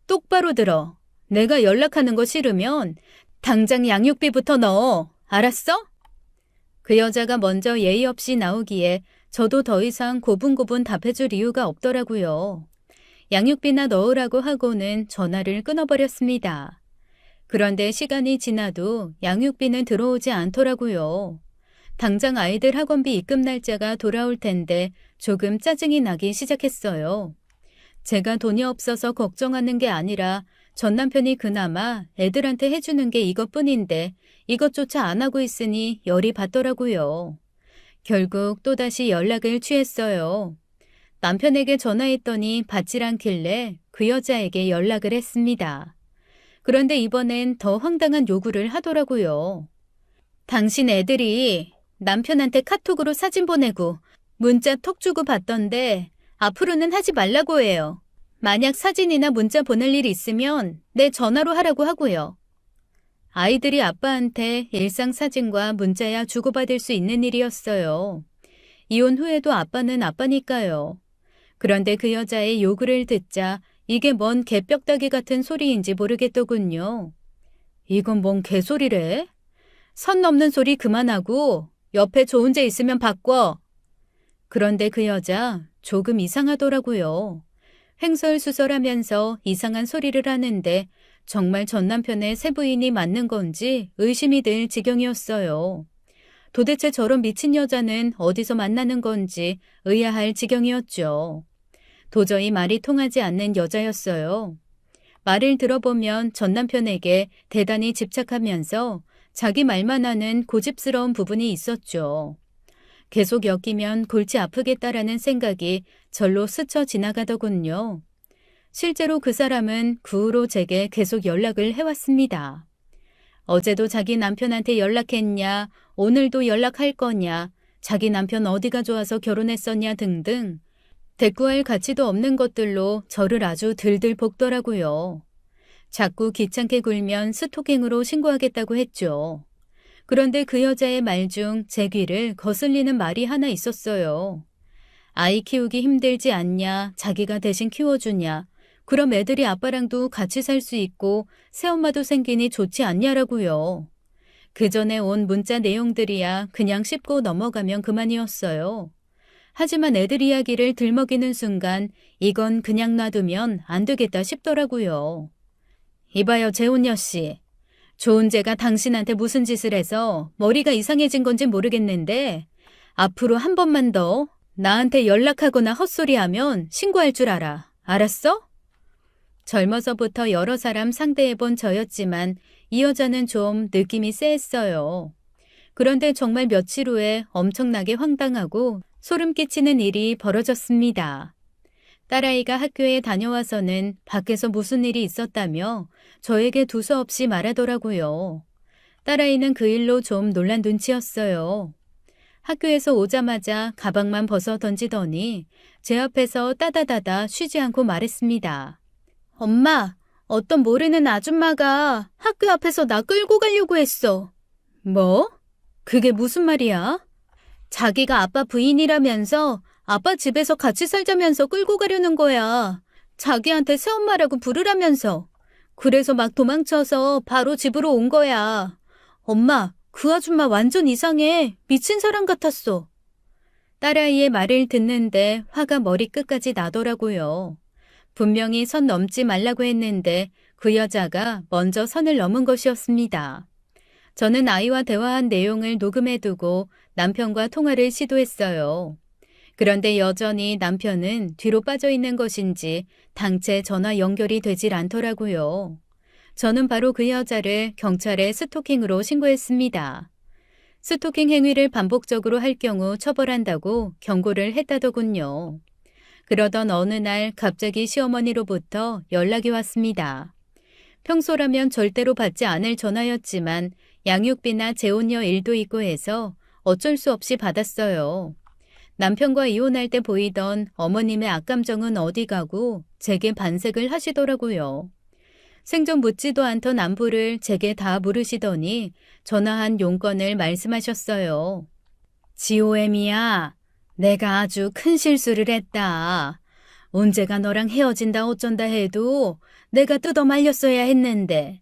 똑바로 들어. 내가 연락하는 거 싫으면 당장 양육비부터 넣어. 알았어? 그 여자가 먼저 예의 없이 나오기에 저도 더 이상 고분고분 답해줄 이유가 없더라고요. 양육비나 넣으라고 하고는 전화를 끊어버렸습니다. 그런데 시간이 지나도 양육비는 들어오지 않더라고요. 당장 아이들 학원비 입금 날짜가 돌아올 텐데 조금 짜증이 나기 시작했어요. 제가 돈이 없어서 걱정하는 게 아니라 전 남편이 그나마 애들한테 해주는 게 이것뿐인데 이것조차 안 하고 있으니 열이 받더라고요. 결국 또다시 연락을 취했어요. 남편에게 전화했더니 받질 않길래 그 여자에게 연락을 했습니다. 그런데 이번엔 더 황당한 요구를 하더라고요. 당신 애들이 남편한테 카톡으로 사진 보내고 문자 톡 주고 받던데 앞으로는 하지 말라고 해요. 만약 사진이나 문자 보낼 일 있으면 내 전화로 하라고 하고요. 아이들이 아빠한테 일상 사진과 문자야 주고받을 수 있는 일이었어요. 이혼 후에도 아빠는 아빠니까요. 그런데 그 여자의 요구를 듣자 이게 뭔 개벽다귀 같은 소리인지 모르겠더군요. 이건 뭔 개소리래? 선 넘는 소리 그만하고 옆에 좋은 제 있으면 바꿔. 그런데 그 여자 조금 이상하더라고요. 횡설수설하면서 이상한 소리를 하는데 정말 전 남편의 새 부인이 맞는 건지 의심이 들 지경이었어요. 도대체 저런 미친 여자는 어디서 만나는 건지 의아할 지경이었죠. 도저히 말이 통하지 않는 여자였어요. 말을 들어보면 전 남편에게 대단히 집착하면서 자기 말만 하는 고집스러운 부분이 있었죠. 계속 엮이면 골치 아프겠다라는 생각이 절로 스쳐 지나가더군요. 실제로 그 사람은 그 후로 제게 계속 연락을 해왔습니다. 어제도 자기 남편한테 연락했냐, 오늘도 연락할 거냐, 자기 남편 어디가 좋아서 결혼했었냐 등등 대꾸할 가치도 없는 것들로 저를 아주 들들 볶더라고요. 자꾸 귀찮게 굴면 스토킹으로 신고하겠다고 했죠. 그런데 그 여자의 말 중 제 귀를 거슬리는 말이 하나 있었어요. 아이 키우기 힘들지 않냐, 자기가 대신 키워주냐, 그럼 애들이 아빠랑도 같이 살 수 있고 새엄마도 생기니 좋지 않냐라고요. 그 전에 온 문자 내용들이야 그냥 씹고 넘어가면 그만이었어요. 하지만 애들 이야기를 들먹이는 순간 이건 그냥 놔두면 안 되겠다 싶더라고요. 이봐요, 재훈여 씨. 조은재가 당신한테 무슨 짓을 해서 머리가 이상해진 건지 모르겠는데 앞으로 한 번만 더 나한테 연락하거나 헛소리하면 신고할 줄 알아. 알았어? 젊어서부터 여러 사람 상대해본 저였지만 이 여자는 좀 느낌이 쎄했어요. 그런데 정말 며칠 후에 엄청나게 황당하고 소름 끼치는 일이 벌어졌습니다. 딸아이가 학교에 다녀와서는 밖에서 무슨 일이 있었다며 저에게 두서없이 말하더라고요. 딸아이는 그 일로 좀 놀란 눈치였어요. 학교에서 오자마자 가방만 벗어 던지더니 제 앞에서 따다다다 쉬지 않고 말했습니다. 엄마, 어떤 모르는 아줌마가 학교 앞에서 나 끌고 가려고 했어. 뭐? 그게 무슨 말이야? 자기가 아빠 부인이라면서 아빠 집에서 같이 살자면서 끌고 가려는 거야. 자기한테 새엄마라고 부르라면서. 그래서 막 도망쳐서 바로 집으로 온 거야. 엄마, 그 아줌마 완전 이상해. 미친 사람 같았어. 딸아이의 말을 듣는데 화가 머리끝까지 나더라고요. 분명히 선 넘지 말라고 했는데 그 여자가 먼저 선을 넘은 것이었습니다. 저는 아이와 대화한 내용을 녹음해두고 남편과 통화를 시도했어요. 그런데 여전히 남편은 뒤로 빠져 있는 것인지 당최 전화 연결이 되질 않더라고요. 저는 바로 그 여자를 경찰에 스토킹으로 신고했습니다. 스토킹 행위를 반복적으로 할 경우 처벌한다고 경고를 했다더군요. 그러던 어느 날 갑자기 시어머니로부터 연락이 왔습니다. 평소라면 절대로 받지 않을 전화였지만 양육비나 재혼녀 일도 있고 해서 어쩔 수 없이 받았어요. 남편과 이혼할 때 보이던 어머님의 악감정은 어디 가고 제게 반색을 하시더라고요. 생전 묻지도 않던 안부를 제게 다 물으시더니 전화한 용건을 말씀하셨어요. 지오엠이야, 내가 아주 큰 실수를 했다. 은재가 너랑 헤어진다 어쩐다 해도 내가 뜯어 말렸어야 했는데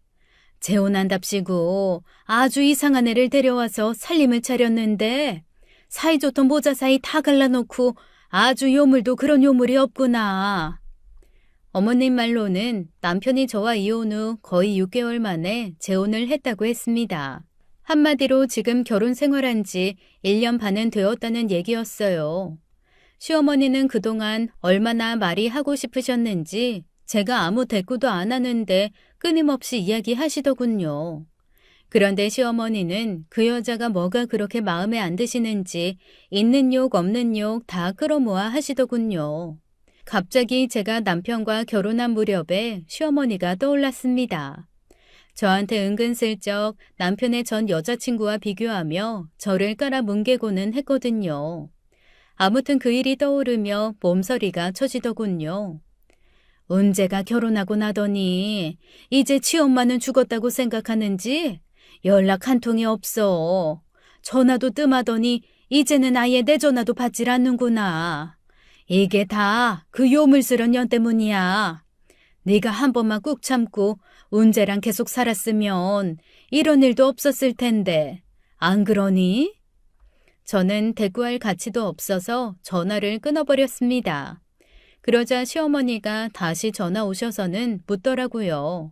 재혼한답시고 아주 이상한 애를 데려와서 살림을 차렸는데 사이좋던 모자 사이 다 갈라놓고 아주 요물도 그런 요물이 없구나. 어머님 말로는 남편이 저와 이혼 후 거의 6개월 만에 재혼을 했다고 했습니다. 한마디로 지금 결혼 생활한 지 1년 반은 되었다는 얘기였어요. 시어머니는 그동안 얼마나 말이 하고 싶으셨는지 제가 아무 대꾸도 안 하는데 끊임없이 이야기하시더군요. 그런데 시어머니는 그 여자가 뭐가 그렇게 마음에 안 드시는지 있는 욕 없는 욕 다 끌어모아 하시더군요. 갑자기 제가 남편과 결혼한 무렵에 시어머니가 떠올랐습니다. 저한테 은근슬쩍 남편의 전 여자친구와 비교하며 저를 깔아뭉개고는 했거든요. 아무튼 그 일이 떠오르며 몸서리가 쳐지더군요. 은재가 결혼하고 나더니 이제 치엄마는 죽었다고 생각하는지 연락 한 통이 없어. 전화도 뜸하더니 이제는 아예 내 전화도 받질 않는구나. 이게 다 그 요물스런 년 때문이야. 네가 한 번만 꾹 참고 은재랑 계속 살았으면 이런 일도 없었을 텐데 안 그러니? 저는 대꾸할 가치도 없어서 전화를 끊어버렸습니다. 그러자 시어머니가 다시 전화 오셔서는 묻더라고요.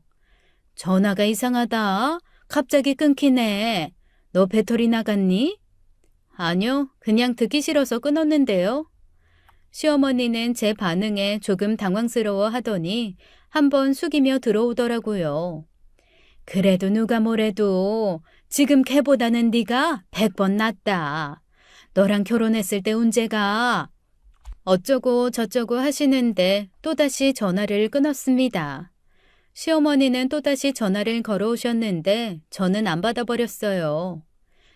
전화가 이상하다. 갑자기 끊기네. 너 배터리 나갔니? 아니요, 그냥 듣기 싫어서 끊었는데요. 시어머니는 제 반응에 조금 당황스러워 하더니 한번 숙이며 들어오더라고요. 그래도 누가 뭐래도 지금 걔보다는 네가 100번 낫다. 너랑 결혼했을 때 운제가 어쩌고 저쩌고 하시는데 또다시 전화를 끊었습니다. 시어머니는 또다시 전화를 걸어오셨는데 저는 안 받아버렸어요.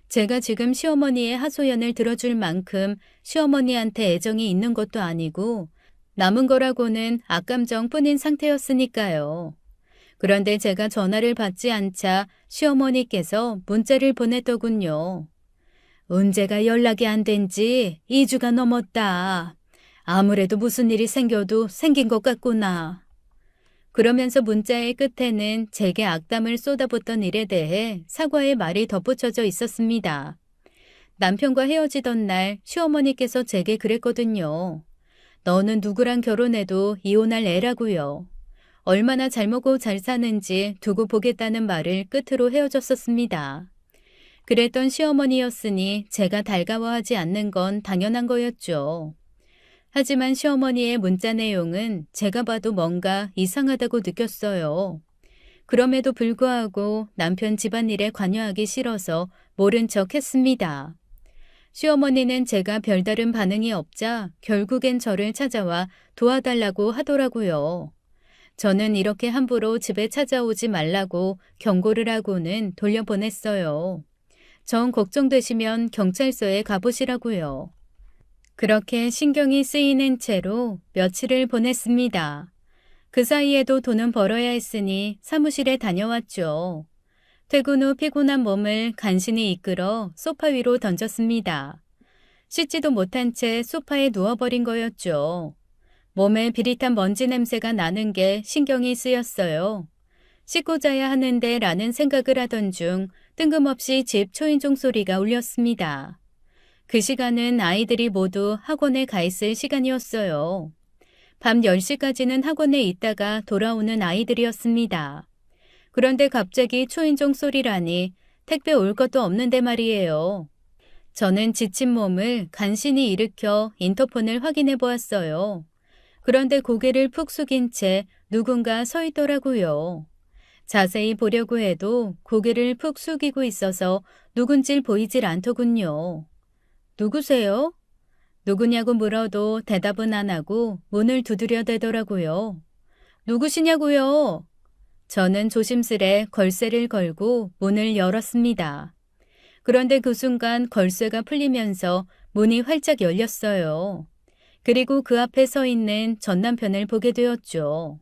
제가 지금 시어머니의 하소연을 들어줄 만큼 시어머니한테 애정이 있는 것도 아니고 남은 거라고는 악감정 뿐인 상태였으니까요. 그런데 제가 전화를 받지 않자 시어머니께서 문자를 보냈더군요. 은재가 연락이 안 된 지 2주가 넘었다. 아무래도 무슨 일이 생겨도 생긴 것 같구나. 그러면서 문자의 끝에는 제게 악담을 쏟아붓던 일에 대해 사과의 말이 덧붙여져 있었습니다. 남편과 헤어지던 날 시어머니께서 제게 그랬거든요. 너는 누구랑 결혼해도 이혼할 애라고요. 얼마나 잘 먹고 잘 사는지 두고 보겠다는 말을 끝으로 헤어졌었습니다. 그랬던 시어머니였으니 제가 달가워하지 않는 건 당연한 거였죠. 하지만 시어머니의 문자 내용은 제가 봐도 뭔가 이상하다고 느꼈어요. 그럼에도 불구하고 남편 집안일에 관여하기 싫어서 모른 척 했습니다. 시어머니는 제가 별다른 반응이 없자 결국엔 저를 찾아와 도와달라고 하더라고요. 저는 이렇게 함부로 집에 찾아오지 말라고 경고를 하고는 돌려보냈어요. 정 걱정되시면 경찰서에 가보시라고요. 그렇게 신경이 쓰이는 채로 며칠을 보냈습니다. 그 사이에도 돈은 벌어야 했으니 사무실에 다녀왔죠. 퇴근 후 피곤한 몸을 간신히 이끌어 소파 위로 던졌습니다. 씻지도 못한 채 소파에 누워버린 거였죠. 몸에 비릿한 먼지 냄새가 나는 게 신경이 쓰였어요. 씻고 자야 하는데 라는 생각을 하던 중 뜬금없이 집 초인종 소리가 울렸습니다. 그 시간은 아이들이 모두 학원에 가 있을 시간이었어요. 밤 10시까지는 학원에 있다가 돌아오는 아이들이었습니다. 그런데 갑자기 초인종 소리라니 택배 올 것도 없는데 말이에요. 저는 지친 몸을 간신히 일으켜 인터폰을 확인해 보았어요. 그런데 고개를 푹 숙인 채 누군가 서 있더라고요. 자세히 보려고 해도 고개를 푹 숙이고 있어서 누군지 보이질 않더군요. 누구세요? 누구냐고 물어도 대답은 안 하고 문을 두드려대더라고요. 누구시냐고요? 저는 조심스레 걸쇠를 걸고 문을 열었습니다. 그런데 그 순간 걸쇠가 풀리면서 문이 활짝 열렸어요. 그리고 그 앞에 서 있는 전 남편을 보게 되었죠.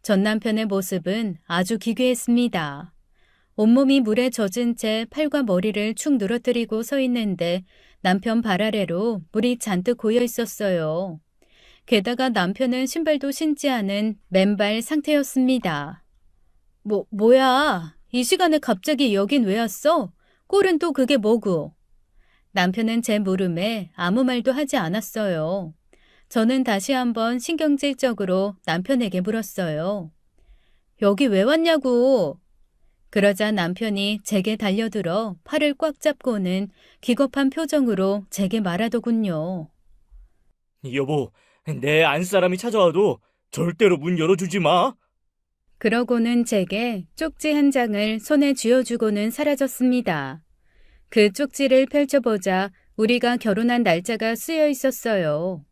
전 남편의 모습은 아주 기괴했습니다. 온몸이 물에 젖은 채 팔과 머리를 축 늘어뜨리고 서 있는데 남편 발 아래로 물이 잔뜩 고여 있었어요. 게다가 남편은 신발도 신지 않은 맨발 상태였습니다. 뭐야? 이 시간에 갑자기 여긴 왜 왔어? 꼴은 또 그게 뭐고? 남편은 제 물음에 아무 말도 하지 않았어요. 저는 다시 한번 신경질적으로 남편에게 물었어요. 여기 왜 왔냐고? 그러자 남편이 제게 달려들어 팔을 꽉 잡고는 기겁한 표정으로 제게 말하더군요. 여보, 내 안사람이 찾아와도 절대로 문 열어주지 마. 그러고는 제게 쪽지 한 장을 손에 쥐어주고는 사라졌습니다. 그 쪽지를 펼쳐보자 우리가 결혼한 날짜가 쓰여 있었어요.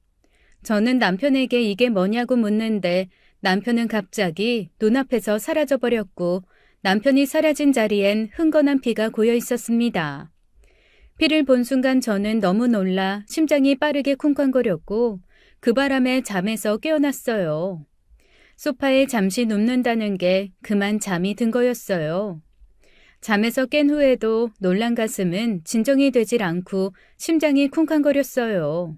저는 남편에게 이게 뭐냐고 묻는데 남편은 갑자기 눈앞에서 사라져버렸고 남편이 사라진 자리엔 흥건한 피가 고여 있었습니다. 피를 본 순간 저는 너무 놀라 심장이 빠르게 쿵쾅거렸고 그 바람에 잠에서 깨어났어요. 소파에 잠시 눕는다는 게 그만 잠이 든 거였어요. 잠에서 깬 후에도 놀란 가슴은 진정이 되질 않고 심장이 쿵쾅거렸어요.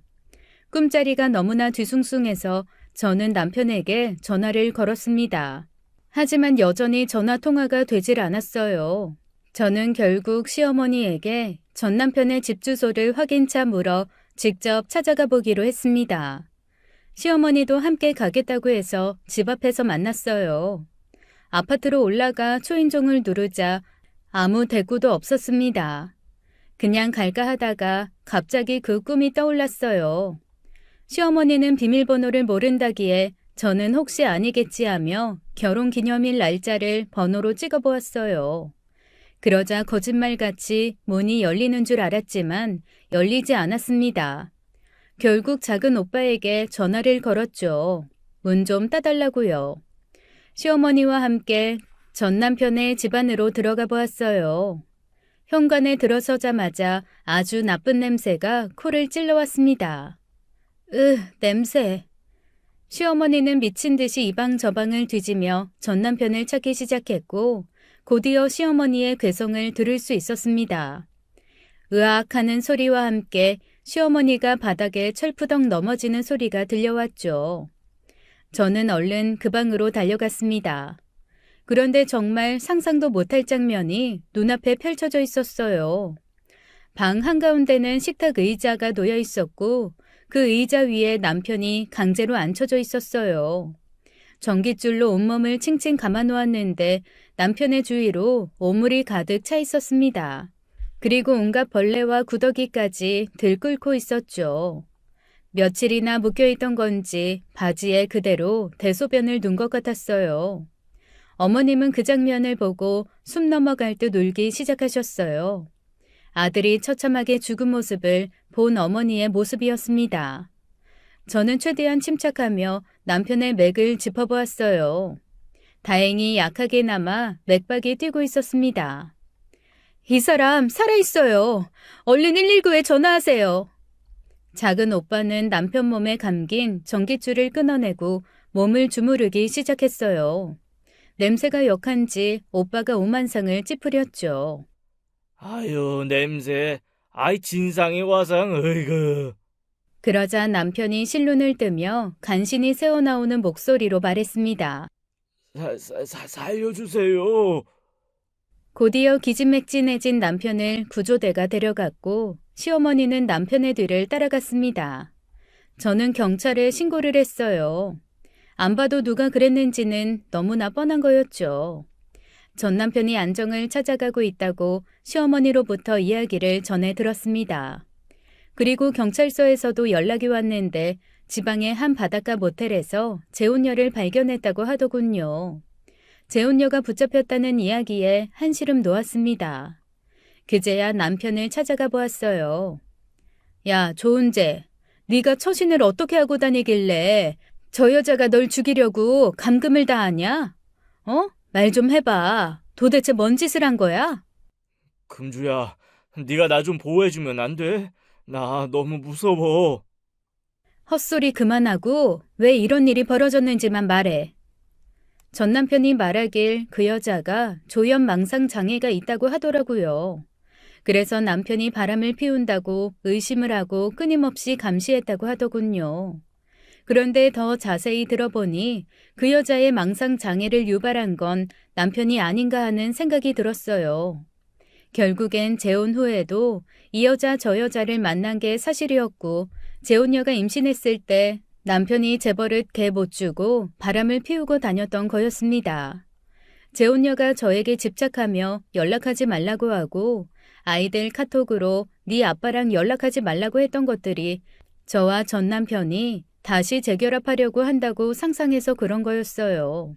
꿈자리가 너무나 뒤숭숭해서 저는 남편에게 전화를 걸었습니다. 하지만 여전히 전화 통화가 되질 않았어요. 저는 결국 시어머니에게 전 남편의 집 주소를 확인차 물어 직접 찾아가 보기로 했습니다. 시어머니도 함께 가겠다고 해서 집 앞에서 만났어요. 아파트로 올라가 초인종을 누르자 아무 대꾸도 없었습니다. 그냥 갈까 하다가 갑자기 그 꿈이 떠올랐어요. 시어머니는 비밀번호를 모른다기에 저는 혹시 아니겠지 하며 결혼기념일 날짜를 번호로 찍어보았어요. 그러자 거짓말같이 문이 열리는 줄 알았지만 열리지 않았습니다. 결국 작은 오빠에게 전화를 걸었죠. 문 좀 따달라고요. 시어머니와 함께 전 남편의 집 안으로 들어가 보았어요. 현관에 들어서자마자 아주 나쁜 냄새가 코를 찔러왔습니다. 냄새. 시어머니는 미친 듯이 이방 저방을 뒤지며 전 남편을 찾기 시작했고 곧이어 시어머니의 괴성을 들을 수 있었습니다. 으악 하는 소리와 함께 시어머니가 바닥에 철푸덕 넘어지는 소리가 들려왔죠. 저는 얼른 그 방으로 달려갔습니다. 그런데 정말 상상도 못할 장면이 눈앞에 펼쳐져 있었어요. 방 한가운데는 식탁 의자가 놓여 있었고 그 의자 위에 남편이 강제로 앉혀져 있었어요. 전깃줄로 온몸을 칭칭 감아놓았는데 남편의 주위로 오물이 가득 차 있었습니다. 그리고 온갖 벌레와 구더기까지 들끓고 있었죠. 며칠이나 묶여있던 건지 바지에 그대로 대소변을 둔 것 같았어요. 어머님은 그 장면을 보고 숨 넘어갈 듯 울기 시작하셨어요. 아들이 처참하게 죽은 모습을 본 어머니의 모습이었습니다. 저는 최대한 침착하며 남편의 맥을 짚어보았어요. 다행히 약하게나마 맥박이 뛰고 있었습니다. 이 사람 살아있어요. 얼른 119에 전화하세요. 작은 오빠는 남편 몸에 감긴 전깃줄을 끊어내고 몸을 주무르기 시작했어요. 냄새가 역한지 오빠가 오만상을 찌푸렸죠. 아유, 냄새. 아이, 진상의 화상, 으이그. 그러자 남편이 실눈을 뜨며 간신히 새어나오는 목소리로 말했습니다. 살려주세요. 곧이어 기진맥진해진 남편을 구조대가 데려갔고 시어머니는 남편의 뒤를 따라갔습니다. 저는 경찰에 신고를 했어요. 안 봐도 누가 그랬는지는 너무나 뻔한 거였죠. 전 남편이 안정을 찾아가고 있다고 시어머니로부터 이야기를 전해 들었습니다. 그리고 경찰서에서도 연락이 왔는데 지방의 한 바닷가 모텔에서 재혼녀를 발견했다고 하더군요. 재혼녀가 붙잡혔다는 이야기에 한시름 놓았습니다. 그제야 남편을 찾아가 보았어요. 야, 조은재, 네가 처신을 어떻게 하고 다니길래 저 여자가 널 죽이려고 감금을 다 하냐? 말 좀 해봐. 도대체 뭔 짓을 한 거야? 금주야, 네가 나 좀 보호해주면 안 돼? 나 너무 무서워. 헛소리 그만하고 왜 이런 일이 벌어졌는지만 말해. 전 남편이 말하길 그 여자가 조현망상 장애가 있다고 하더라고요. 그래서 남편이 바람을 피운다고 의심을 하고 끊임없이 감시했다고 하더군요. 그런데 더 자세히 들어보니 그 여자의 망상 장애를 유발한 건 남편이 아닌가 하는 생각이 들었어요. 결국엔 재혼 후에도 이 여자 저 여자를 만난 게 사실이었고 재혼녀가 임신했을 때 남편이 재벌을 개 못 주고 바람을 피우고 다녔던 거였습니다. 재혼녀가 저에게 집착하며 연락하지 말라고 하고 아이들 카톡으로 네 아빠랑 연락하지 말라고 했던 것들이 저와 전 남편이 다시 재결합하려고 한다고 상상해서 그런 거였어요.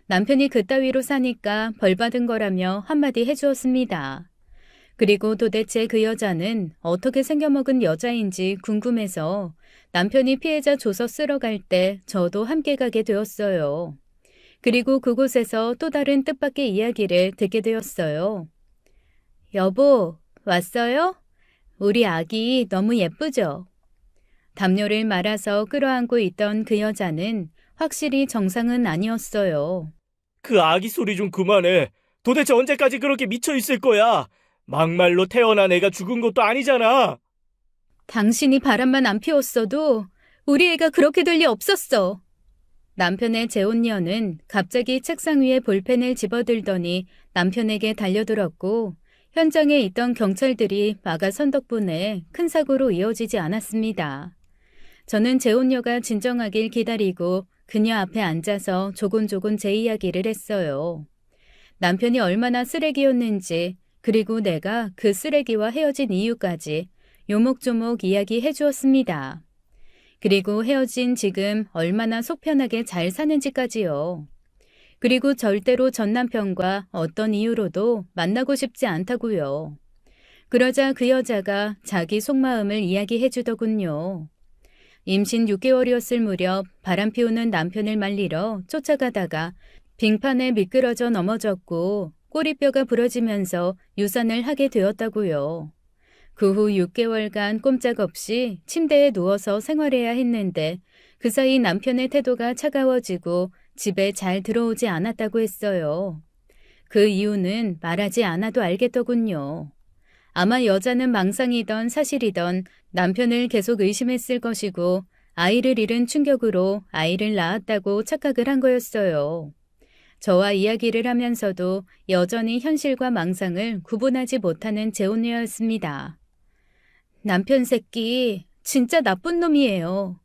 남편이 그따위로 사니까 벌 받은 거라며 한마디 해주었습니다. 그리고 도대체 그 여자는 어떻게 생겨먹은 여자인지 궁금해서 남편이 피해자 조서 쓰러 갈 때 저도 함께 가게 되었어요. 그리고 그곳에서 또 다른 뜻밖의 이야기를 듣게 되었어요. 여보, 왔어요? 우리 아기 너무 예쁘죠? 담요를 말아서 끌어안고 있던 그 여자는 확실히 정상은 아니었어요. 그 아기 소리 좀 그만해. 도대체 언제까지 그렇게 미쳐 있을 거야? 막말로 태어난 애가 죽은 것도 아니잖아. 당신이 바람만 안 피웠어도 우리 애가 그렇게 될 리 없었어. 남편의 재혼녀는 갑자기 책상 위에 볼펜을 집어들더니 남편에게 달려들었고 현장에 있던 경찰들이 막아선 덕분에 큰 사고로 이어지지 않았습니다. 저는 재혼녀가 진정하길 기다리고 그녀 앞에 앉아서 조곤조곤 제 이야기를 했어요. 남편이 얼마나 쓰레기였는지 그리고 내가 그 쓰레기와 헤어진 이유까지 요목조목 이야기해 주었습니다. 그리고 헤어진 지금 얼마나 속 편하게 잘 사는지까지요. 그리고 절대로 전 남편과 어떤 이유로도 만나고 싶지 않다고요. 그러자 그 여자가 자기 속마음을 이야기해 주더군요. 임신 6개월이었을 무렵 바람 피우는 남편을 말리러 쫓아가다가 빙판에 미끄러져 넘어졌고 꼬리뼈가 부러지면서 유산을 하게 되었다고요. 그 후 6개월간 꼼짝없이 침대에 누워서 생활해야 했는데 그 사이 남편의 태도가 차가워지고 집에 잘 들어오지 않았다고 했어요. 그 이유는 말하지 않아도 알겠더군요. 아마 여자는 망상이던 사실이던 남편을 계속 의심했을 것이고 아이를 잃은 충격으로 아이를 낳았다고 착각을 한 거였어요. 저와 이야기를 하면서도 여전히 현실과 망상을 구분하지 못하는 재혼녀였습니다. 남편 새끼 진짜 나쁜 놈이에요.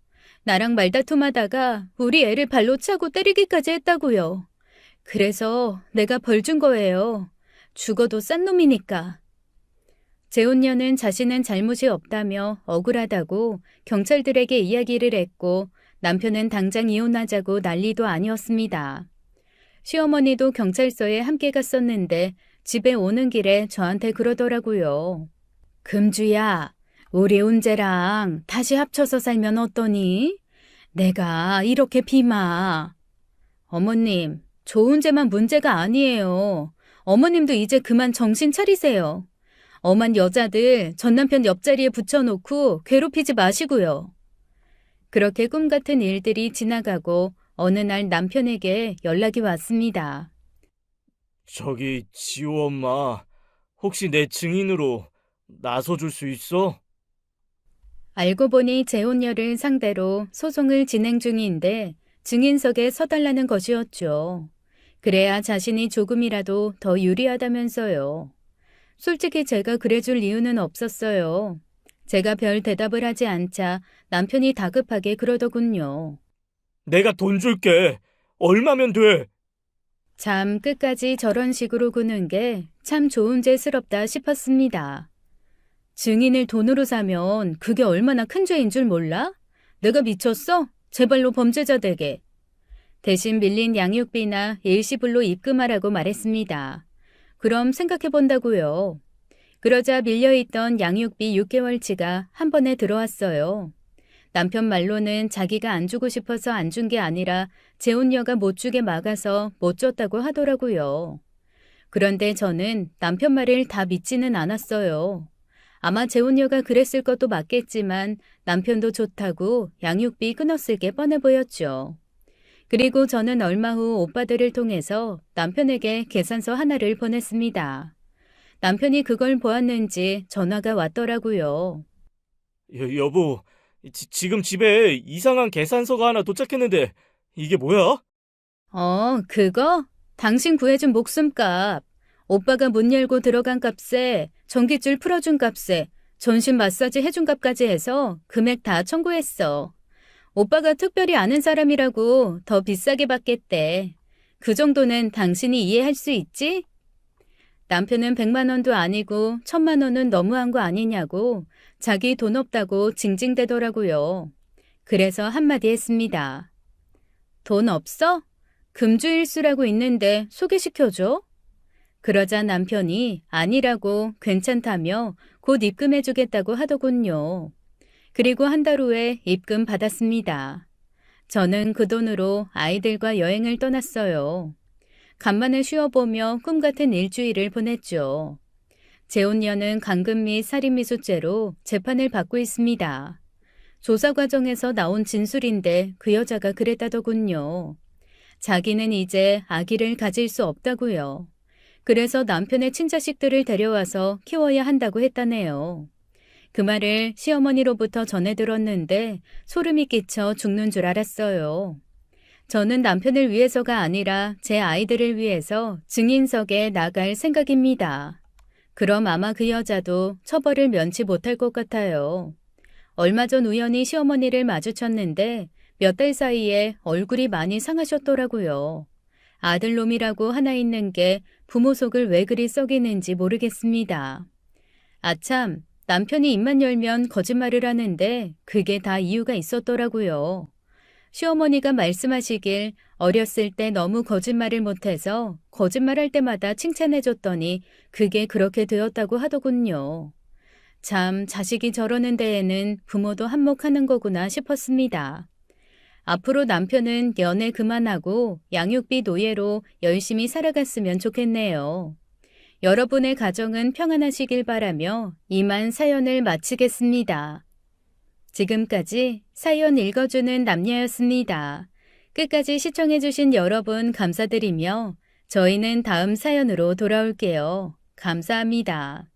나랑 말다툼하다가 우리 애를 발로 차고 때리기까지 했다고요. 그래서 내가 벌 준 거예요. 죽어도 싼 놈이니까. 재혼녀는 자신은 잘못이 없다며 억울하다고 경찰들에게 이야기를 했고 남편은 당장 이혼하자고 난리도 아니었습니다. 시어머니도 경찰서에 함께 갔었는데 집에 오는 길에 저한테 그러더라고요. 금주야, 우리 운재랑 다시 합쳐서 살면 어떠니? 내가 이렇게 비마. 어머님, 저 운재만 문제가 아니에요. 어머님도 이제 그만 정신 차리세요. 엄한 여자들 전 남편 옆자리에 붙여놓고 괴롭히지 마시고요. 그렇게 꿈 같은 일들이 지나가고 어느 날 남편에게 연락이 왔습니다. 저기 지호 엄마, 혹시 내 증인으로 나서줄 수 있어? 알고 보니 재혼녀를 상대로 소송을 진행 중인데 증인석에 서달라는 것이었죠. 그래야 자신이 조금이라도 더 유리하다면서요. 솔직히 제가 그래줄 이유는 없었어요. 제가 별 대답을 하지 않자 남편이 다급하게 그러더군요. 내가 돈 줄게. 얼마면 돼? 참 끝까지 저런 식으로 구는 게 참 좋은죄스럽다 싶었습니다. 증인을 돈으로 사면 그게 얼마나 큰 죄인 줄 몰라? 내가 미쳤어? 제발로 범죄자 되게. 대신 밀린 양육비나 일시불로 입금하라고 말했습니다. 그럼 생각해 본다고요. 그러자 밀려있던 양육비 6개월치가 한 번에 들어왔어요. 남편 말로는 자기가 안 주고 싶어서 안 준 게 아니라 재혼녀가 못 주게 막아서 못 줬다고 하더라고요. 그런데 저는 남편 말을 다 믿지는 않았어요. 아마 재혼녀가 그랬을 것도 맞겠지만 남편도 좋다고 양육비 끊었을 게 뻔해 보였죠. 그리고 저는 얼마 후 오빠들을 통해서 남편에게 계산서 하나를 보냈습니다. 남편이 그걸 보았는지 전화가 왔더라고요. 여보, 지금 집에 이상한 계산서가 하나 도착했는데 이게 뭐야? 그거? 당신 구해준 목숨값. 오빠가 문 열고 들어간 값에 전깃줄 풀어준 값에 전신 마사지 해준 값까지 해서 금액 다 청구했어. 오빠가 특별히 아는 사람이라고 더 비싸게 받겠대. 그 정도는 당신이 이해할 수 있지? 남편은 100만 원도 아니고 1000만 원은 너무한 거 아니냐고 자기 돈 없다고 징징대더라고요. 그래서 한마디 했습니다. 돈 없어? 금주일수라고 있는데 소개시켜줘? 그러자 남편이 아니라고 괜찮다며 곧 입금해주겠다고 하더군요. 그리고 한 달 후에 입금 받았습니다. 저는 그 돈으로 아이들과 여행을 떠났어요. 간만에 쉬어보며 꿈같은 일주일을 보냈죠. 재혼녀는 강금 및 살인미수죄로 재판을 받고 있습니다. 조사 과정에서 나온 진술인데 그 여자가 그랬다더군요. 자기는 이제 아기를 가질 수 없다고요. 그래서 남편의 친자식들을 데려와서 키워야 한다고 했다네요. 그 말을 시어머니로부터 전해 들었는데 소름이 끼쳐 죽는 줄 알았어요. 저는 남편을 위해서가 아니라 제 아이들을 위해서 증인석에 나갈 생각입니다. 그럼 아마 그 여자도 처벌을 면치 못할 것 같아요. 얼마 전 우연히 시어머니를 마주쳤는데 몇 달 사이에 얼굴이 많이 상하셨더라고요. 아들놈이라고 하나 있는 게 부모 속을 왜 그리 썩이는지 모르겠습니다. 아참, 남편이 입만 열면 거짓말을 하는데 그게 다 이유가 있었더라고요. 시어머니가 말씀하시길 어렸을 때 너무 거짓말을 못해서 거짓말할 때마다 칭찬해줬더니 그게 그렇게 되었다고 하더군요. 참, 자식이 저러는 데에는 부모도 한몫하는 거구나 싶었습니다. 앞으로 남편은 연애 그만하고 양육비 노예로 열심히 살아갔으면 좋겠네요. 여러분의 가정은 평안하시길 바라며 이만 사연을 마치겠습니다. 지금까지 사연 읽어주는 남녀였습니다. 끝까지 시청해주신 여러분 감사드리며 저희는 다음 사연으로 돌아올게요. 감사합니다.